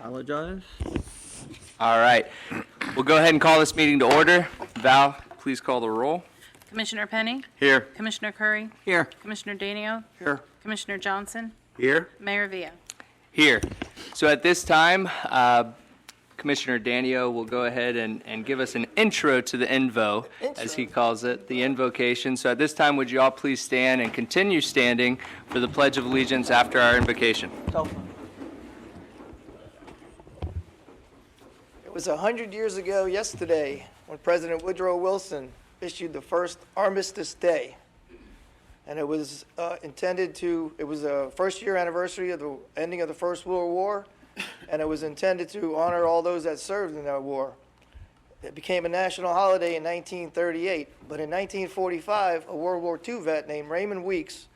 Apologize. All right. We'll go ahead and call this meeting to order. Val, please call the roll. Commissioner Penny? Here. Commissioner Curry? Here. Commissioner Danio? Here. Commissioner Johnson? Here. Mayor Villa? Here. So at this time, Commissioner Danio will go ahead and give us an intro to the Invo, as he calls it, the invocation. So at this time, would you all please stand and continue standing for the Pledge of Allegiance after our invocation? It was 100 years ago yesterday when President Woodrow Wilson issued the first Armistice Day. And it was it was the first year anniversary of the ending of the First World War, and it was intended to honor all those that served in that war. It became a national holiday in 1938, but in 1945, a World War II vet named Raymond Weeks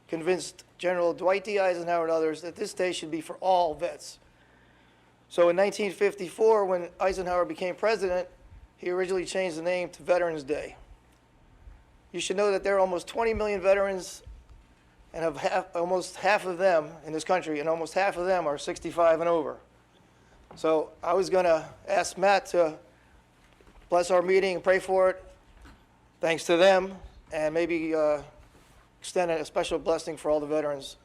convinced General Dwight D. Eisenhower and others that this day should be for all vets. So in 1954, when Eisenhower became president, he originally changed the name to Veterans Day. You should know that there are almost 20 million veterans, and almost half of them in this country, and almost half of them are 65 and over. So I was going to ask Matt to bless our meeting and pray for it, thanks to them, and maybe extend a special blessing for all the veterans.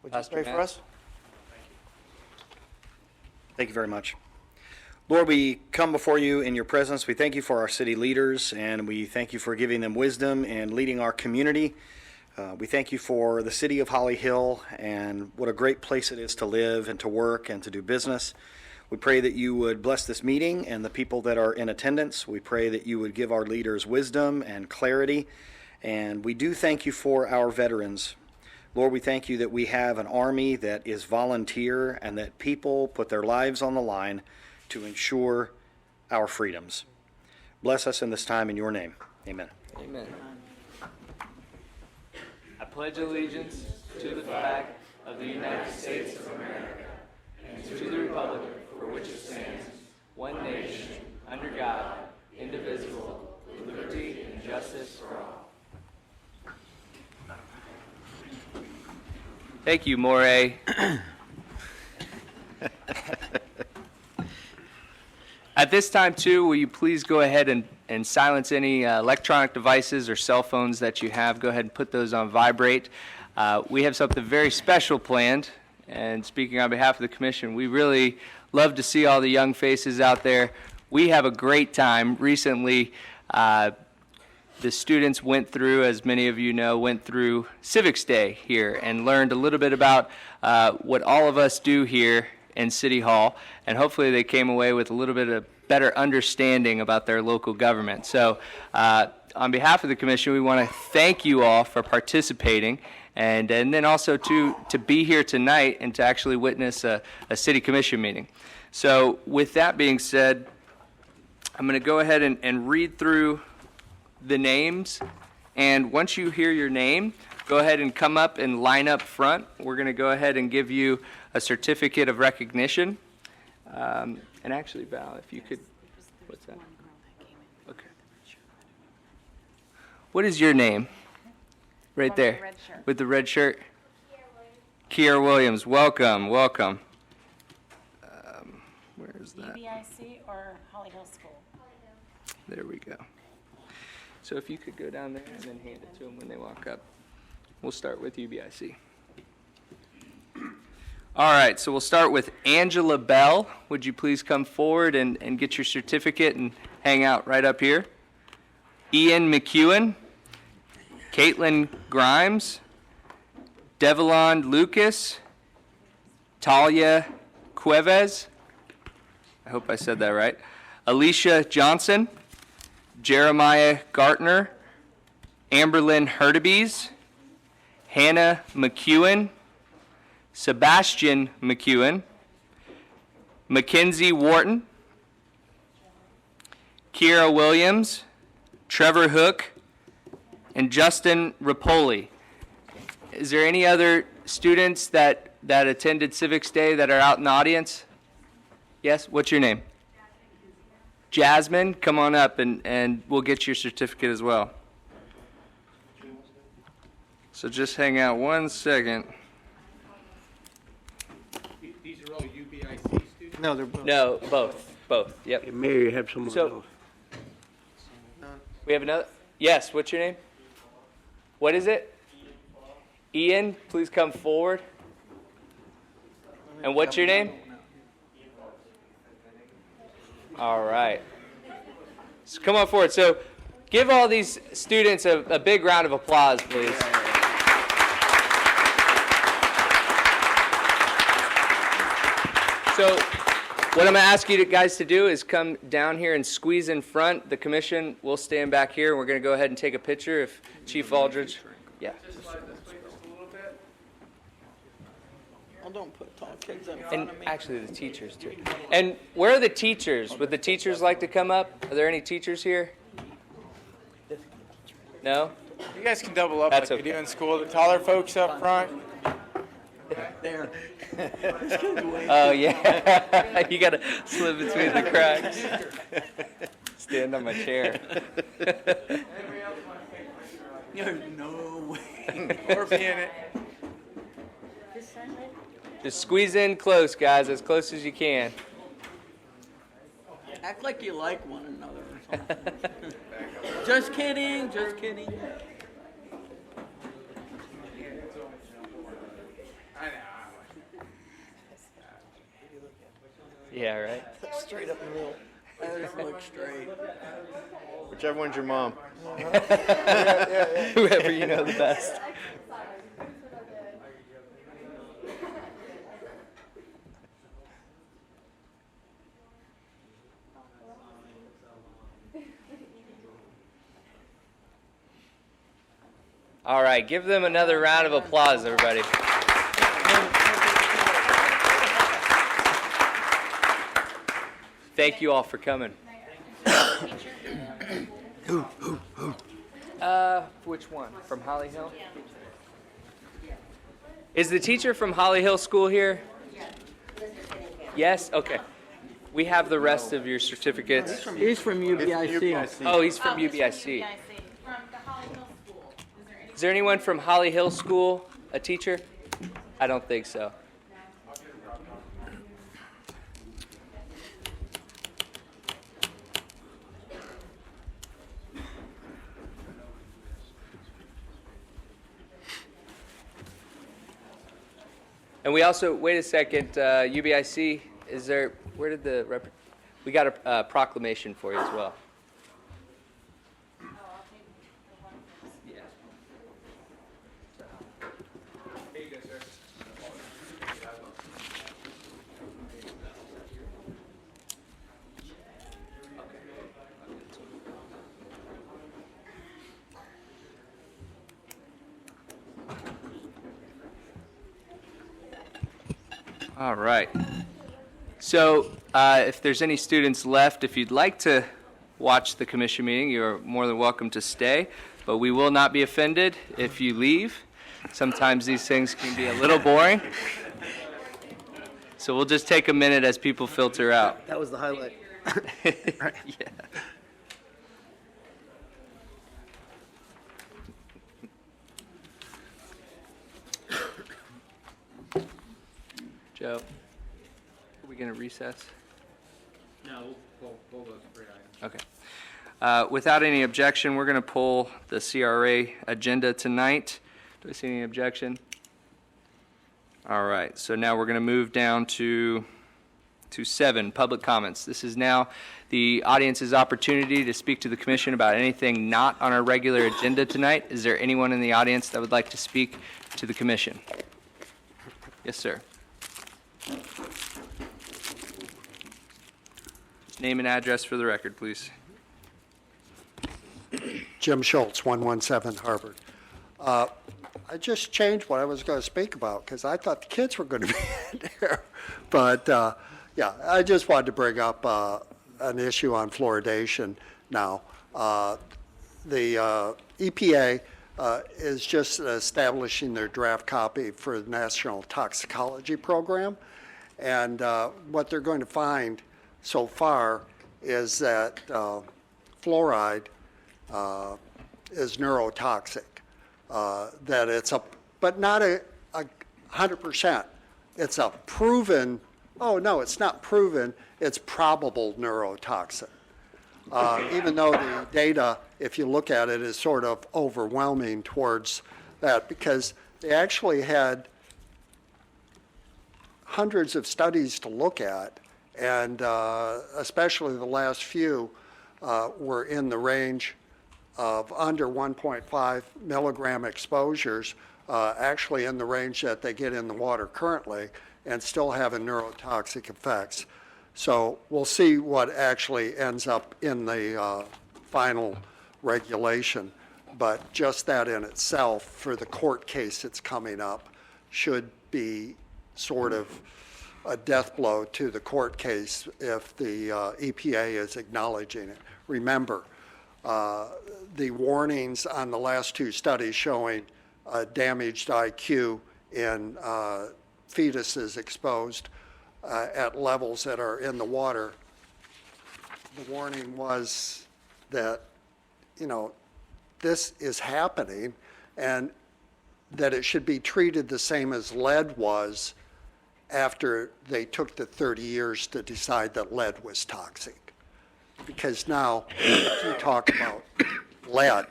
Would you Pastor pray Matt. for us? Thank you very much. Lord, we come before you in your presence. We thank you for our city leaders, and we thank you for giving them wisdom and leading our community. We thank you for the city of Holly Hill and what a great place it is to live and to work and to do business. We pray that you would bless this meeting and the people that are in attendance. We pray that you would give our leaders wisdom and clarity. And we do thank you for our veterans. Lord, we thank you that we have an army that is volunteer and that people put their lives on the line to ensure our freedoms. Bless us in this time in your name. Amen. Amen. I pledge allegiance to the flag of the United States of America and to the republic for which it stands, one nation, under God, indivisible, with liberty and justice for all. Thank you, Moray. At this time, too, will you please go ahead and silence any electronic devices or cell phones that you have. Go ahead and put those on vibrate. We have something very special planned, and speaking on behalf of the commission, we really love to see all the young faces out there. We have a great time. Recently, the students went through, as many of you know, went through Civics Day here and learned a little bit about what all of us do here in City Hall, and hopefully they came away with a little bit of better understanding about their local government. So on behalf of the commission, we want to thank you all for participating, and then also to be here tonight and to actually witness a city commission meeting. So with that being said, I'm going to go ahead and read through the names, and once you hear your name, go ahead and come up and line up front. We're going to go ahead and give you a certificate of recognition. And actually, Val, if you could, what's that? Okay. What is your name? Right there. With the red shirt. Kier Williams. Welcome, welcome. Where is that? UBIC or Holly Hill School? There we go. So if you could go down there and then hand it to them when they walk up. We'll start with UBIC. All right, so we'll start with Angela Bell. Would you please come forward and get your certificate and hang out right up here? Ian McEwen, Caitlin Grimes, Devlon Lucas, Talia Cuevas, I hope I said that right, Alicia Johnson, Jeremiah Gartner, Amberlyn Hurtubise, Hannah McEwen, Sebastian McEwen, Mackenzie Wharton, Kiera Williams, Trevor Hook, and Justin Rapoli. Is there any other students that attended Civics Day that are out in the audience? Yes, what's your name? Jasmine, come on up and we'll get your certificate as well. So just hang out 1 second. These are all UBIC No, they're both. No, both, yep. Mayor, you have someone So- else. We have another, yes, what's your name? What is it? Ian, please come forward. And what's your name? All right. So come on forward. So give all these students a big round of applause, please. So what I'm going to ask you guys to do is come down here and squeeze in front. The commission will stand back here. We're going to go ahead and take a picture if Chief Aldridge. Yeah. Oh, don't put tall kids in front And of me. actually the teachers too. And where are the teachers? Would the teachers like to come up? Are there any teachers here? No? You guys can double up That's like okay. we do in school. The taller folks up front. There. Oh, yeah. You got to slip between the cracks. Stand on my chair. There's no way. Or be in it. Just squeeze in close, guys, as close as you can. Act like you like one another or something. Just kidding, just kidding. Yeah, right? Straight up the middle. I just look straight. Whichever one's your mom. Whoever you know the best. All right, give them another round of applause, everybody. Thank you all for coming. Which one? From Holly Hill? Is the teacher from Holly Hill School here? Yes? Okay. We have the rest of your certificates. He's from UBIC. Oh, he's from UBIC. From the Holly Hill School. Is there anyone from Holly Hill School, a teacher? I don't think so. And we also, wait a second, UBIC, is there, where did the, we got a proclamation for you as well. All right. So if there's any students left, if you'd like to watch the commission meeting, you're more than welcome to stay, but we will not be offended if you leave. Sometimes these things can be a little boring. So we'll just take a minute as people filter out. That was the highlight. Yeah. Joe, are we going to recess? No, we'll go those 3 items. Okay. Without any objection, we're going to pull the CRA agenda tonight. Do I see any objection? All right, so now we're going to move down to 7, public comments. This is now the audience's opportunity to speak to the commission about anything not on our regular agenda tonight. Is there anyone in the audience that would like to speak to the commission? Yes, sir. Name and address for the record, please. Jim Schultz, 117 Harvard. I just changed what I was going to speak about because I thought the kids were going to be in there. But, yeah, I just wanted to bring up an issue on fluoridation now. The EPA is just establishing their draft copy for the National Toxicology Program. And what they're going to find so far is that fluoride is neurotoxic. That it's but not a 100%. It's a proven oh, no, it's not proven, it's probable neurotoxin. Even though the data, if you look at it, is sort of overwhelming towards that, because they actually had hundreds of studies to look at, and especially the last few were in the range of under 1.5 milligram exposures, actually in the range that they get in the water currently, and still having neurotoxic effects. So we'll see what actually ends up in the final regulation. But just that in itself, for the court case that's coming up, should be sort of a death blow to the court case if the EPA is acknowledging it. Remember, the warnings on the last two studies showing damaged IQ in fetuses exposed at levels that are in the water, the warning was that, you know, this is happening and that it should be treated the same as lead was after they took the 30 years to decide that lead was toxic. Because now, if you talk about lead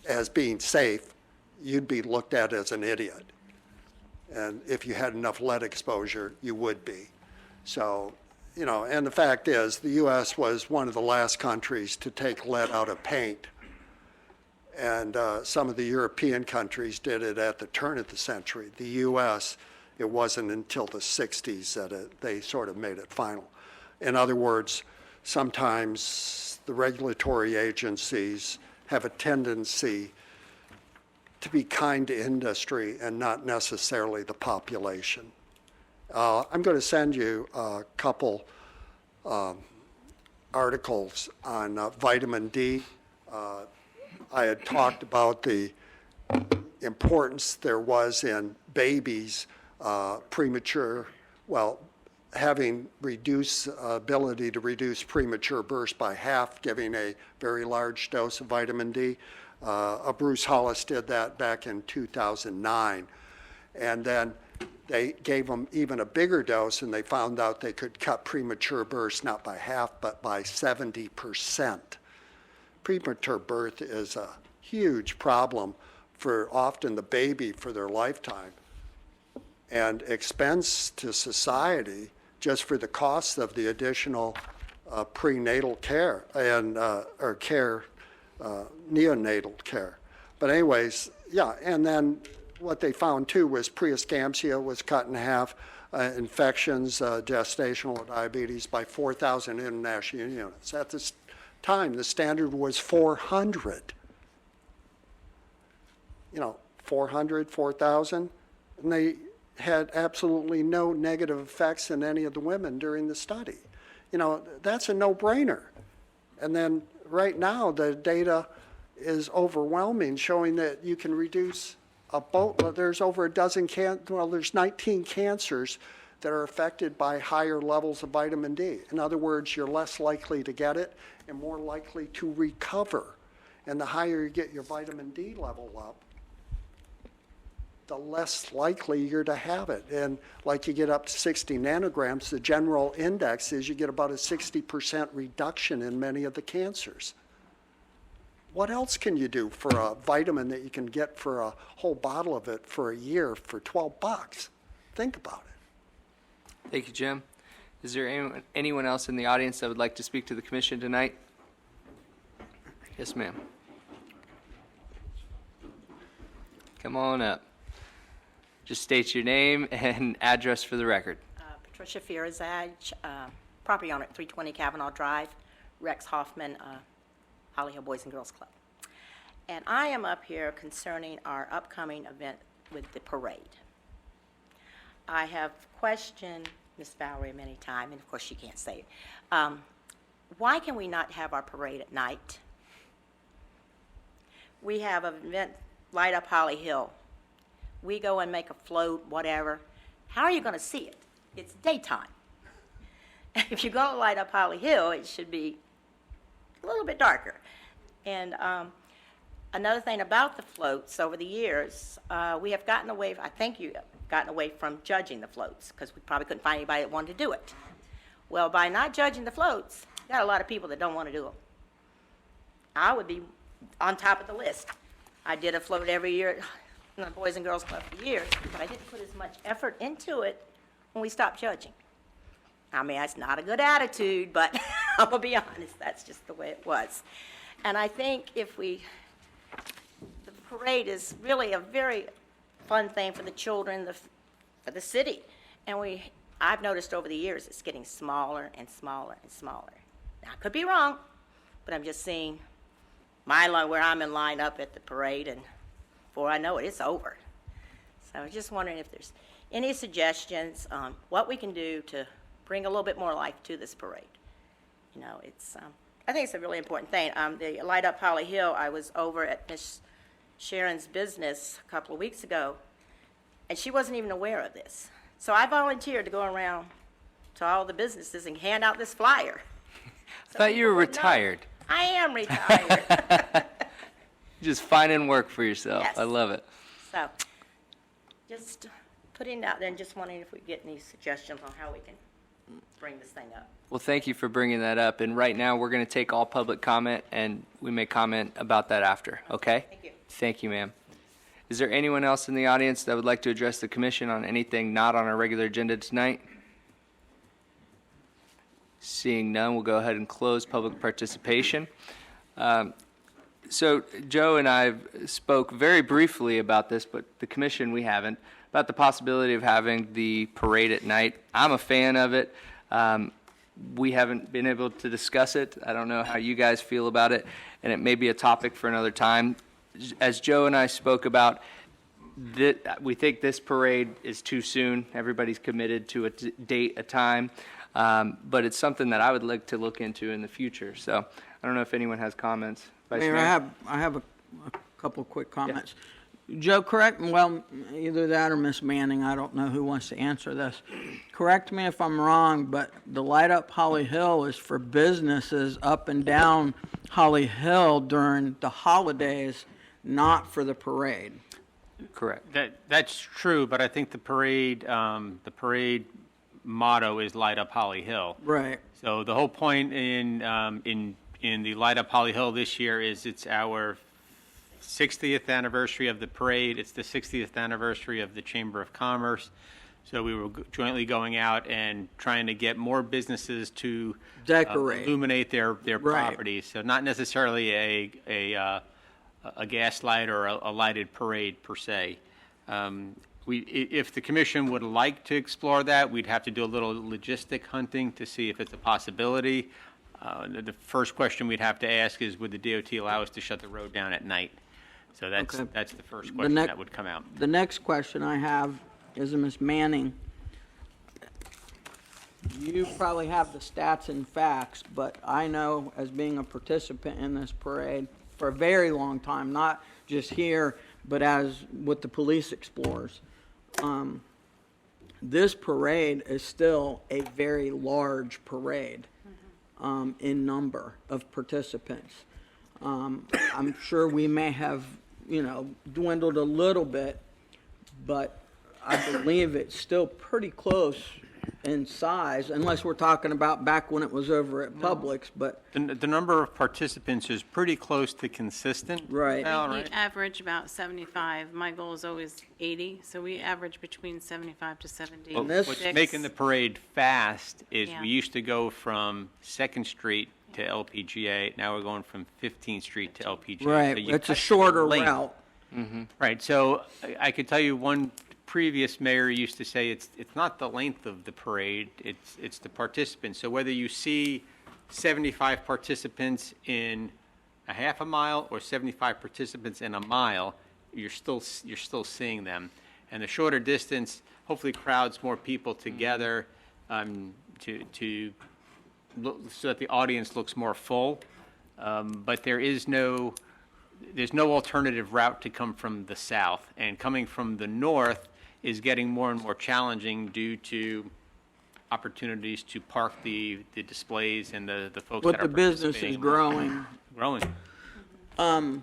as being safe, you'd be looked at as an idiot. And if you had enough lead exposure, you would be. So, you know, and the fact is, the U.S. was one of the last countries to take lead out of paint. And some of the European countries did it at the turn of the century. The U.S., it wasn't until the 60s that they sort of made it final. In other words, sometimes the regulatory agencies have a tendency to be kind to industry and not necessarily the population. I'm going to send you a couple articles on vitamin D. I had talked about the importance there was in babies premature, well, having reduced ability to reduce premature births by half, giving a very large dose of vitamin D. Bruce Hollis did that back in 2009. And then they gave them even a bigger dose, and they found out they could cut premature births not by half, but by 70%. Premature birth is a huge problem for often the baby for their lifetime, and expense to society just for the cost of the additional prenatal care and or care, neonatal care. But anyways, yeah, and then what they found too was preeclampsia was cut in half, infections, gestational diabetes by 4,000 international units. At this time, the standard was 400. You know, 400, 4,000, and they had absolutely no negative effects in any of the women during the study. You know, that's a no-brainer. And then right now, the data is overwhelming, showing that you can reduce there's over a dozen, there's 19 cancers that are affected by higher levels of vitamin D. In other words, you're less likely to get it and more likely to recover. And the higher you get your vitamin D level up, the less likely you're to have it. And like you get up to 60 nanograms, the general index is you get about a 60% reduction in many of the cancers. What else can you do for a vitamin that you can get for a whole bottle of it for a year for $12? Think about it. Thank you, Jim. Is there anyone else in the audience that would like to speak to the commission tonight? Yes, ma'am. Come on up. Just state your name and address for the record. Patricia Fierazage, property owner at 320 Kavanaugh Drive, Rex Hoffman, Holly Hill Boys and Girls Club. And I am up here concerning our upcoming event with the parade. I have questioned Ms. Valerie many times, and of course she can't say it. Why can we not have our parade at night? We have an event, Light Up Holly Hill. We go and make a float, whatever. How are you going to see it? It's daytime. If you're going to light up Holly Hill, it should be a little bit darker. And another thing about the floats over the years, we have gotten away, I think gotten away from judging the floats, because we probably couldn't find anybody that wanted to do it. Well, by not judging the floats, you got a lot of people that don't want to do them. I would be on top of the list. I did a float every year in the Boys and Girls Club for years, but I didn't put as much effort into it when we stopped judging. I mean, that's not a good attitude, but I'm going to be honest, that's just the way it was. And I think the parade is really a very fun thing for the children, for the city. And I've noticed over the years it's getting smaller and smaller and smaller. Now, I could be wrong, but I'm just seeing where I'm in line up at the parade, and before I know it, it's over. So I was just wondering if there's any suggestions on what we can do to bring a little bit more life to this parade. You know, I think it's a really important thing. The Light Up Holly Hill, I was over at Miss Sharon's business a couple of weeks ago, and she wasn't even aware of this. So I volunteered to go around to all the businesses and hand out this flyer. I thought you were retired. I am retired. Just finding work for yourself. Yes. I love it. So just putting it out there and just wondering if we get any suggestions on how we can bring this thing up. Well, thank you for bringing that up. And right now, we're going to take all public comment, and we may comment about that after, okay? Thank you. Thank you, ma'am. Is there anyone else in the audience that would like to address the commission on anything not on our regular agenda tonight? Seeing none, we'll go ahead and close public participation. So Joe and I spoke very briefly about this, but the commission, we haven't, about the possibility of having the parade at night. I'm a fan of it. We haven't been able to discuss it. I don't know how you guys feel about it, and it may be a topic for another time. As Joe and I spoke about, we think this parade is too soon. Everybody's committed to a date, a time, but it's something that I would like to look into in the future. So I don't know if anyone has comments. Vice Mayor, Mayor? I have a couple quick comments. Joe, correct me, well, either that or Miss Manning, I don't know who wants to answer this. Correct me if I'm wrong, but the Light Up Holly Hill is for businesses up and down Holly Hill during the holidays, not for the parade. Correct. That's true, but I think the parade motto is Light Up Holly Hill. Right. So the whole point in the Light Up Holly Hill this year is it's our 60th anniversary of the parade. It's the 60th anniversary of the Chamber of Commerce. So we were jointly going out and trying to get more businesses to Decorate. illuminate their Right. properties. So not necessarily a gas light or a lighted parade per se. If the commission would like to explore that, we'd have to do a little logistic hunting to see if it's a possibility. The first question we'd have to ask is, would the DOT allow us to shut the road down at night? So that's Okay. that's the first question that would come out. The next question I have is Ms. Manning. You probably have the stats and facts, but I know as being a participant in this parade for a very long time, not just here, but as with the Police Explorers, this parade is still a very large parade in number of participants. I'm sure we may have, dwindled a little bit, but I believe it's still pretty close in size, unless we're talking about back when it was over at Publix, but. The number of participants is pretty close to consistent. Right. Now, We right? average about 75. My goal is always 80, so we average between 75 to 70. Well, this- what's making the parade fast is Yeah. we used to go from 2nd Street to LPGA. Now we're going from 15th Street to LPGA. Right, So you it's a cut the shorter length. route. Right, so I could tell you one previous mayor used to say it's not the length of the parade, it's the participants. So whether you see 75 participants in a half a mile or 75 participants in a mile, you're still seeing them. And the shorter distance hopefully crowds more people together to look, so that the audience looks more full. But there's no alternative route to come from the south, and coming from the north is getting more and more challenging due to opportunities to park the displays and the folks With that are the business is participating. growing. Growing.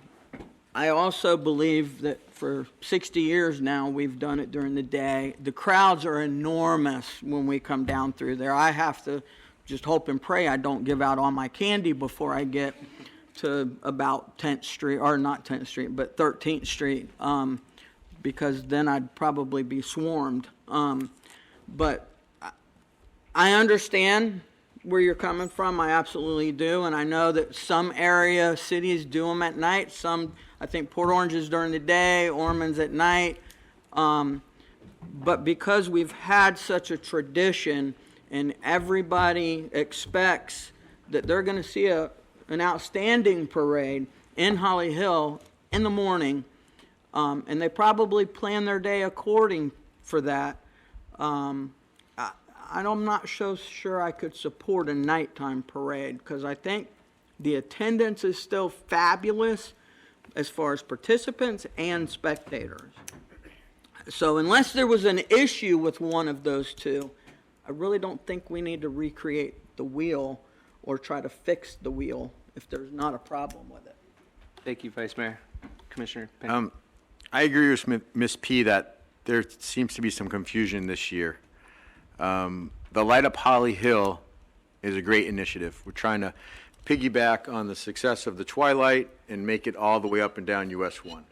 I also believe that for 60 years now, we've done it during the day. The crowds are enormous when we come down through there. I have to just hope and pray I don't give out all my candy before I get to about 10th Street, or not 10th Street, but 13th Street, because then I'd probably be swarmed. But I understand where you're coming from. I absolutely do. And I know that some cities do them at night. Some, I think Port Orange is during the day, Ormond's at night. But because we've had such a tradition and everybody expects that they're going to see an outstanding parade in Holly Hill in the morning, and they probably plan their day according for that, I'm not so sure I could support a nighttime parade, because I think the attendance is still fabulous as far as participants and spectators. So unless there was an issue with one of those two, I really don't think we need to recreate the wheel or try to fix the wheel if there's not a problem with it. Thank you, Vice Mayor. Commissioner Penn. I agree with Ms. P that there seems to be some confusion this year. The Light Up Holly Hill is a great initiative. We're trying to piggyback on the success of the Twilight and make it all the way up and down US 1.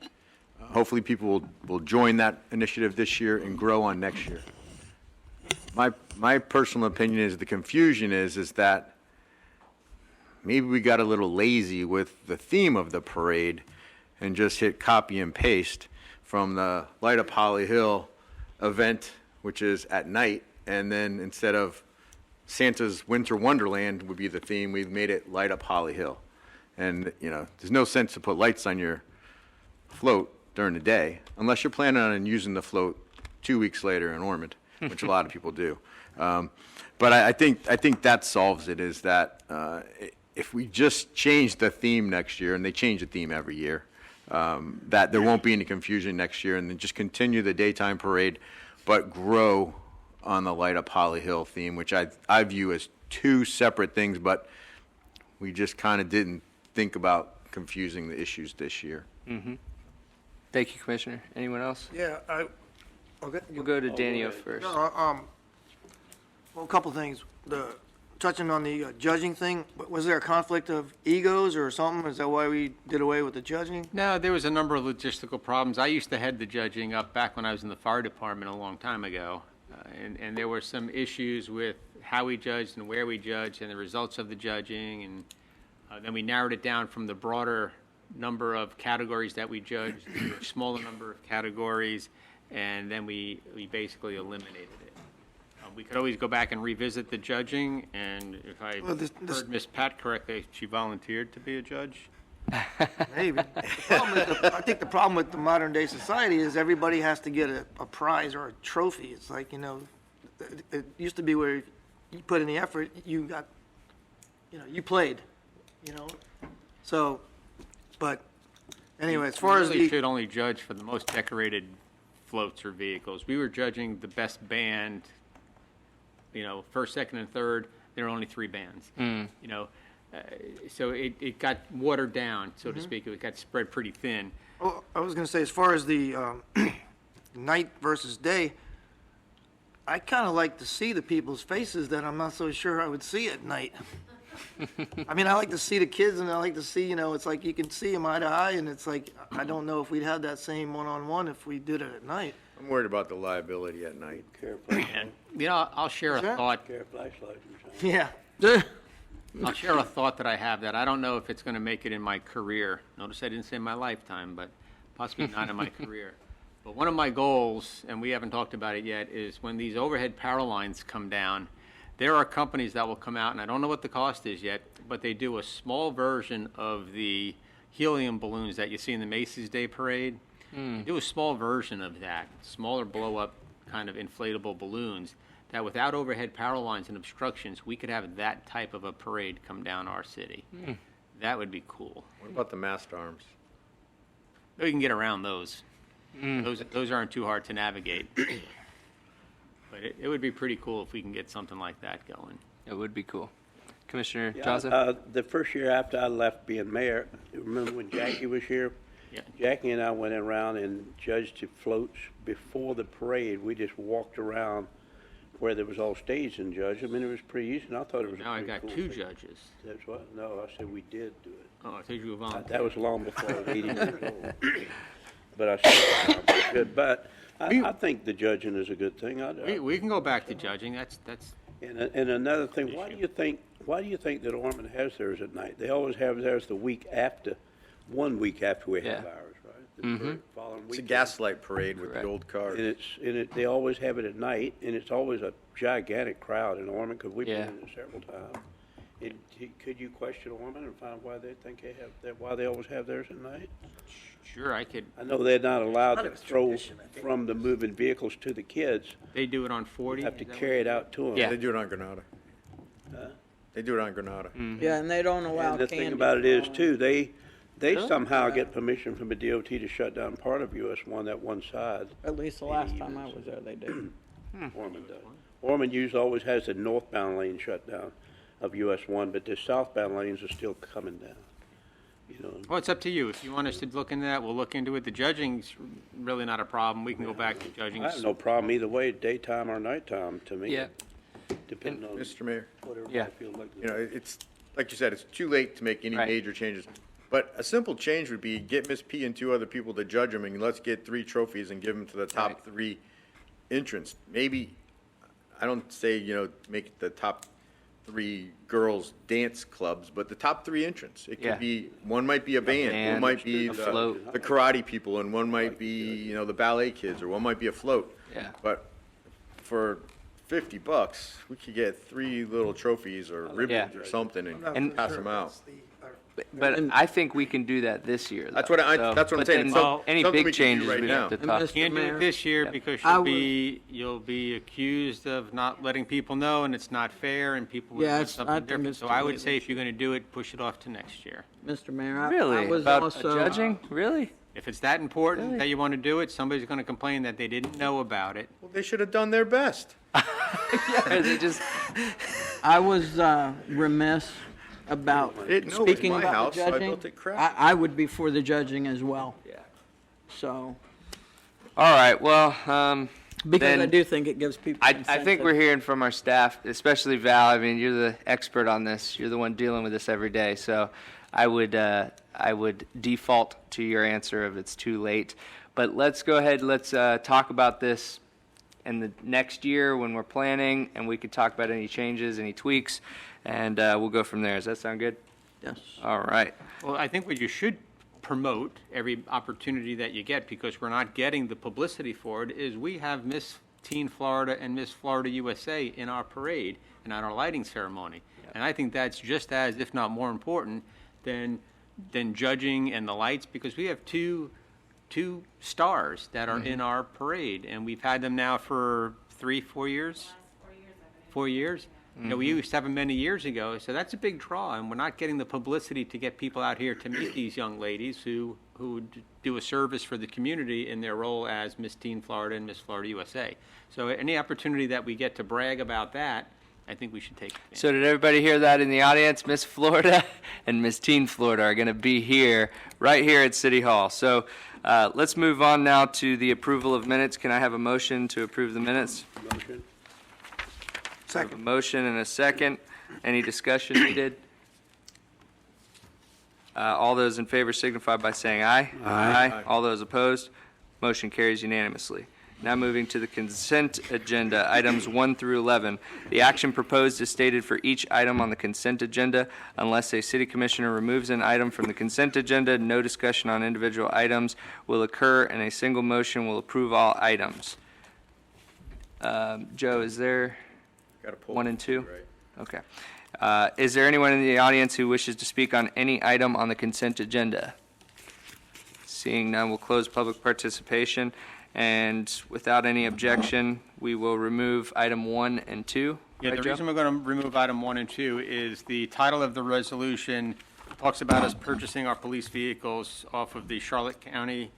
Hopefully people will join that initiative this year and grow on next year. My personal opinion is the confusion is that maybe we got a little lazy with the theme of the parade and just hit copy and paste from the Light Up Holly Hill event, which is at night, and then instead of Santa's Winter Wonderland would be the theme, we've made it Light Up Holly Hill. And, there's no sense to put lights on your float during the day, unless you're planning on using the float 2 weeks later in Ormond, which a lot of people do. But I think that solves it, is that if we just change the theme next year, and they change the theme every year, that there won't be any confusion next year, and then just continue the daytime parade, but grow on the Light Up Holly Hill theme, which I view as two separate things, but we just kind of didn't think about confusing the issues this year. Mm-hmm. Thank you, Commissioner. Anyone else? Yeah, We'll go to Daniel first. No, well, a couple things. Touching on the judging thing, was there a conflict of egos or something? Is that why we did away with the judging? No, there was a number of logistical problems. I used to head the judging up back when I was in the fire department a long time ago. And there were some issues with how we judged and where we judged and the results of the judging. And then we narrowed it down from the broader number of categories that we judged to a smaller number of categories. And then we basically eliminated it. We could always go back and revisit the judging. And if I heard Miss Pat correctly, she volunteered to be a judge. Maybe. I think the problem with the modern day society is everybody has to get a prize or a trophy. It's like, it used to be where you put in the effort, you got, you played, So, but anyway, as far as we really should only judge for the most decorated floats or vehicles. We were judging the best band, first, second, and third. There are only 3 bands, so it got watered down, so to speak. It got spread pretty thin. Oh, I was going to say, as far as the night versus day, I kind of like to see the people's faces that I'm not so sure I would see at night. I mean, I like to see the kids, and I like to see, it's like you can see them eye to eye, and it's like, I don't know if we'd have that same one-on-one if we did it at night. I'm worried about the liability at night. And, I'll share a thought. Yeah. I'll share a thought that I have that I don't know if it's going to make it in my career. Notice I didn't say my lifetime, but possibly not in my career. But one of my goals, and we haven't talked about it yet, is when these overhead power lines come down, there are companies that will come out, and I don't know what the cost is yet, but they do a small version of the helium balloons that you see in the Macy's Day Parade. They do a small version of that, smaller blow-up kind of inflatable balloons, that without overhead power lines and obstructions, we could have that type of a parade come down our city. That would be cool. What about the mast arms? We can get around those. Those aren't too hard to navigate. But it would be pretty cool if we can get something like that going. It would be cool. Commissioner Johnson? The first year after I left being mayor, remember when Jackie was here? Jackie and I went around and judged the floats before the parade. We just walked around where there was all staged and judged. I mean, it was pretty easy, and I thought it was a Now I pretty got cool two thing. judges. That's what, no, I said we did do it. Oh, I thought you were volunteering. That was long before I was 80 years old. But I said, it was good. But I think the judging is a good thing. We can go back to judging, that's, And another thing, why do you think that Ormond has theirs at night? They always have theirs the week after, 1 week after we have Yeah. ours, right? The following It's a week. gaslight parade with the Correct. old cars. They always have it at night, and it's always a gigantic crowd in Ormond, because we've Yeah. been in it several times. Could you question Ormond and find why they think why they always have theirs at night? sure, I could, I know they're not allowed to throw from the moving vehicles to the kids. they do it on 40? Have to Is that carry it out to them. Yeah. They do it on Granada. They do it on Granada. Yeah, and they don't allow And the candy. thing about it is flowing. too, they somehow get permission from the DOT to shut down part of US 1, that one side. At least the last time I was there, they did. Ormond does. Ormond usually always has the northbound lane shut down of US 1, but the southbound lanes are still coming down, you know. Well, it's up to you. If you want us to look into that, we'll look into it. The judging's really not a problem. We can go back to judging. I have no problem either way, daytime or nighttime, to me. Yeah. Depending on Mr. Mayor, whatever Yeah. I feel like. you know, it's, like you said, it's too late to make any Right. major changes. But a simple change would be get Miss P and 2 other people to judge them, and let's get 3 trophies and give them to the top Right. 3 entrants. Maybe, I don't say, make it the top 3 girls dance clubs, but the top 3 entrants. It Yeah. could be, one might be a band, band, one might be a float. the karate people, and one might be, the ballet kids, or one might be a float. Yeah. But for $50, we could get 3 little trophies or ribbons or something and pass them out. But I think we can do that this year. That's though. what I'm So- saying. but It's then any something we big can do changes right we'd have to now. talk. And Mr. Can't do Mayor, it this year because I you'll be accused of not letting people know, and it's not fair, and people would Yeah, do it's- I something think different. it's So too I late would say this if you're going to do it, push it off to next year. Mr. Mayor, I Really? was About also. judging? Really? If it's that important that you want to do it, somebody's going to complain that they didn't know about it. Well, they should have done their best. Yeah, they just, I was remiss about No, it's speaking my about house, the so I judging. built it correct. I would be for the judging as well. yeah. So, All right, well, because I Then- do think it gives people. I think incentive. we're hearing from our staff, especially Val. I mean, you're the expert on this. You're the one dealing with this every day. So I would default to your answer of it's too late. But let's go ahead, let's talk about this in the next year when we're planning, and we could talk about any changes, any tweaks, and we'll go from there. Does that sound good? Yes. All right. Well, I think what you should promote every opportunity that you get, because we're not getting the publicity for it, is we have Miss Teen Florida and Miss Florida USA in our parade and at our lighting ceremony. And I think that's just as, if not more important, than judging and the lights, because we have two stars that are in our parade, and we've had them now for 3-4 years? 4 years? You know, we used to have them many years ago, so that's a big draw, and we're not getting the publicity to get people out here to meet these young ladies who do a service for the community in their role as Miss Teen Florida and Miss Florida USA. So any opportunity that we get to brag about that, I think we should take advantage. So did everybody hear that in the audience? Miss Florida and Miss Teen Florida are going to be here, right here at City Hall. So let's move on now to the approval of minutes. Can I have a motion to approve the minutes? Motion. I have a motion and a second. Any discussion needed? All those in favor signify by saying aye. Aye. All those opposed? Motion carries unanimously. Now moving to the consent agenda, items 1 through 11. The action proposed is stated for each item on the consent agenda. Unless a city commissioner removes an item from the consent agenda, no discussion on individual items will occur, and a single motion will approve all items. Joe, is there Gotta pull 1 and 2? right. Okay. Is there anyone in the audience who wishes to speak on any item on the consent agenda? Seeing none, we'll close public participation, and without any objection, we will remove item 1 and 2. Yeah, Right, the Joe? reason we're going to remove item 1 and 2 is the title of the resolution talks about us purchasing our police vehicles off of the Charlotte County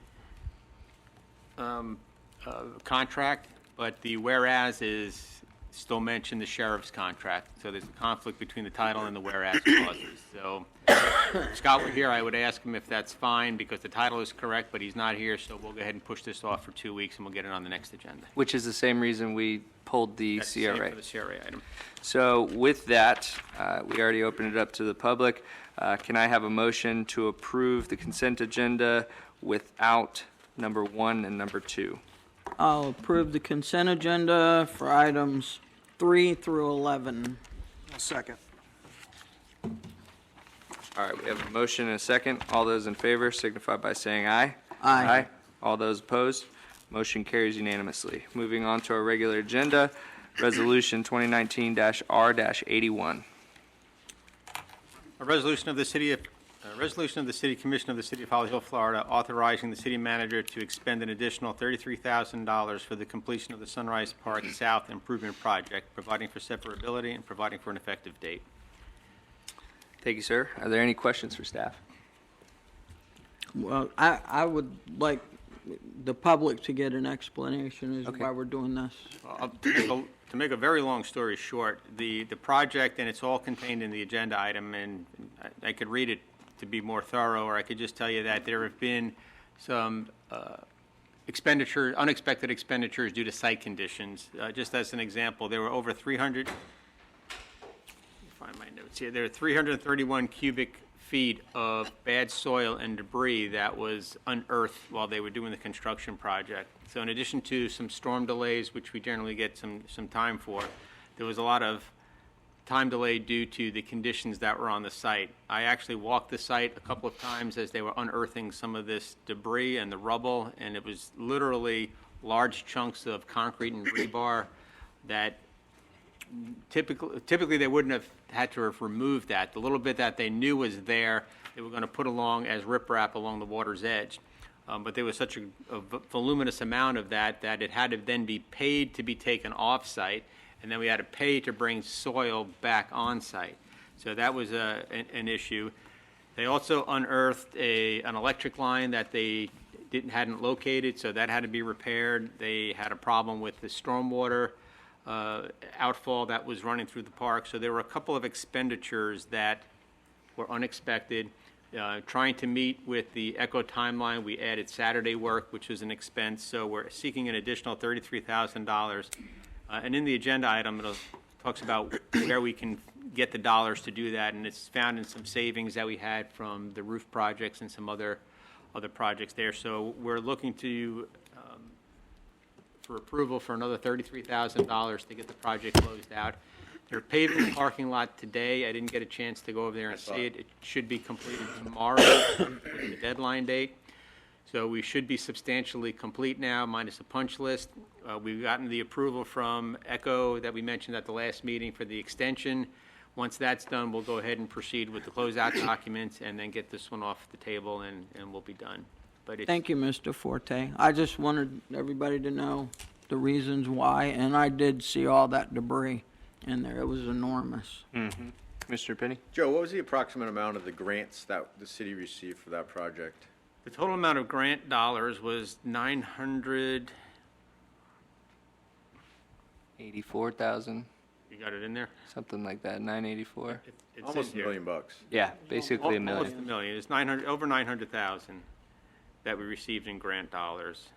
contract, but the whereas is still mention the sheriff's contract. So there's a conflict between the title and the whereas clauses. So if Scott were here, I would ask him if that's fine, because the title is correct, but he's not here, so we'll go ahead and push this off for 2 weeks, and we'll get it on the next agenda. Which is the same reason we pulled the That's the same CRA. for the CRA item. So with that, we already opened it up to the public. Can I have a motion to approve the consent agenda without number 1 and number 2? I'll approve the consent agenda for items 3 through 11. Second. All right, we have a motion and a second. All those in favor signify by saying aye. Aye. All those opposed, motion carries unanimously. Moving on to our regular agenda, Resolution 2019-R-81. A resolution of the City Commission of the City of Holly Hill, Florida, authorizing the city manager to expend an additional $33,000 for the completion of the Sunrise Park South Improvement Project, providing for separability and providing for an effective date. Thank you, sir. Are there any questions for staff? Well, I would like the public to get an explanation as to Okay. why we're doing this. To make a very long story short, the project, and it's all contained in the agenda item, and I could read it to be more thorough, or I could just tell you that there have been some unexpected expenditures due to site conditions. Just as an example, there were over 300, let me find my notes here, there are 331 cubic feet of bad soil and debris that was unearthed while they were doing the construction project. So in addition to some storm delays, which we generally get some time for, there was a lot of time delay due to the conditions that were on the site. I actually walked the site a couple of times as they were unearthing some of this debris and the rubble, and it was literally large chunks of concrete and rebar that typically they wouldn't have had to have removed that. The little bit that they knew was there, they were going to put along as riprap along the water's edge. But there was such a voluminous amount of that it had to then be paid to be taken off-site, and then we had to pay to bring soil back on-site. So that was an issue. They also unearthed an electric line that they hadn't located, so that had to be repaired. They had a problem with the stormwater outfall that was running through the park. So there were a couple of expenditures that were unexpected. Trying to meet with the ECHO timeline, we added Saturday work, which was an expense, so we're seeking an additional $33,000. And in the agenda item, it talks about where we can get the dollars to do that, and it's found in some savings that we had from the roof projects and some other projects there. So we're looking to for approval for another $33,000 to get the project closed out. They're paving the parking lot today. I didn't get a chance to go over there and see it. It should be completed tomorrow, the deadline date. So we should be substantially complete now, minus a punch list. We've gotten the approval from ECHO that we mentioned at the last meeting for the extension. Once that's done, we'll go ahead and proceed with the closeout documents and then get this one off the table, and we'll be done. But it's, Thank you, Mr. Forte. I just wanted everybody to know the reasons why, and I did see all that debris in there. It was enormous. Mr. Penny? Joe, what was the approximate amount of the grants that the city received for that project? the total amount of grant dollars was 900, 84,000, you got it in there? something like that, 984. It's Almost in $1 here. million. Yeah, basically a Almost million. a million. It's 900, over 900,000 that we received in grant dollars.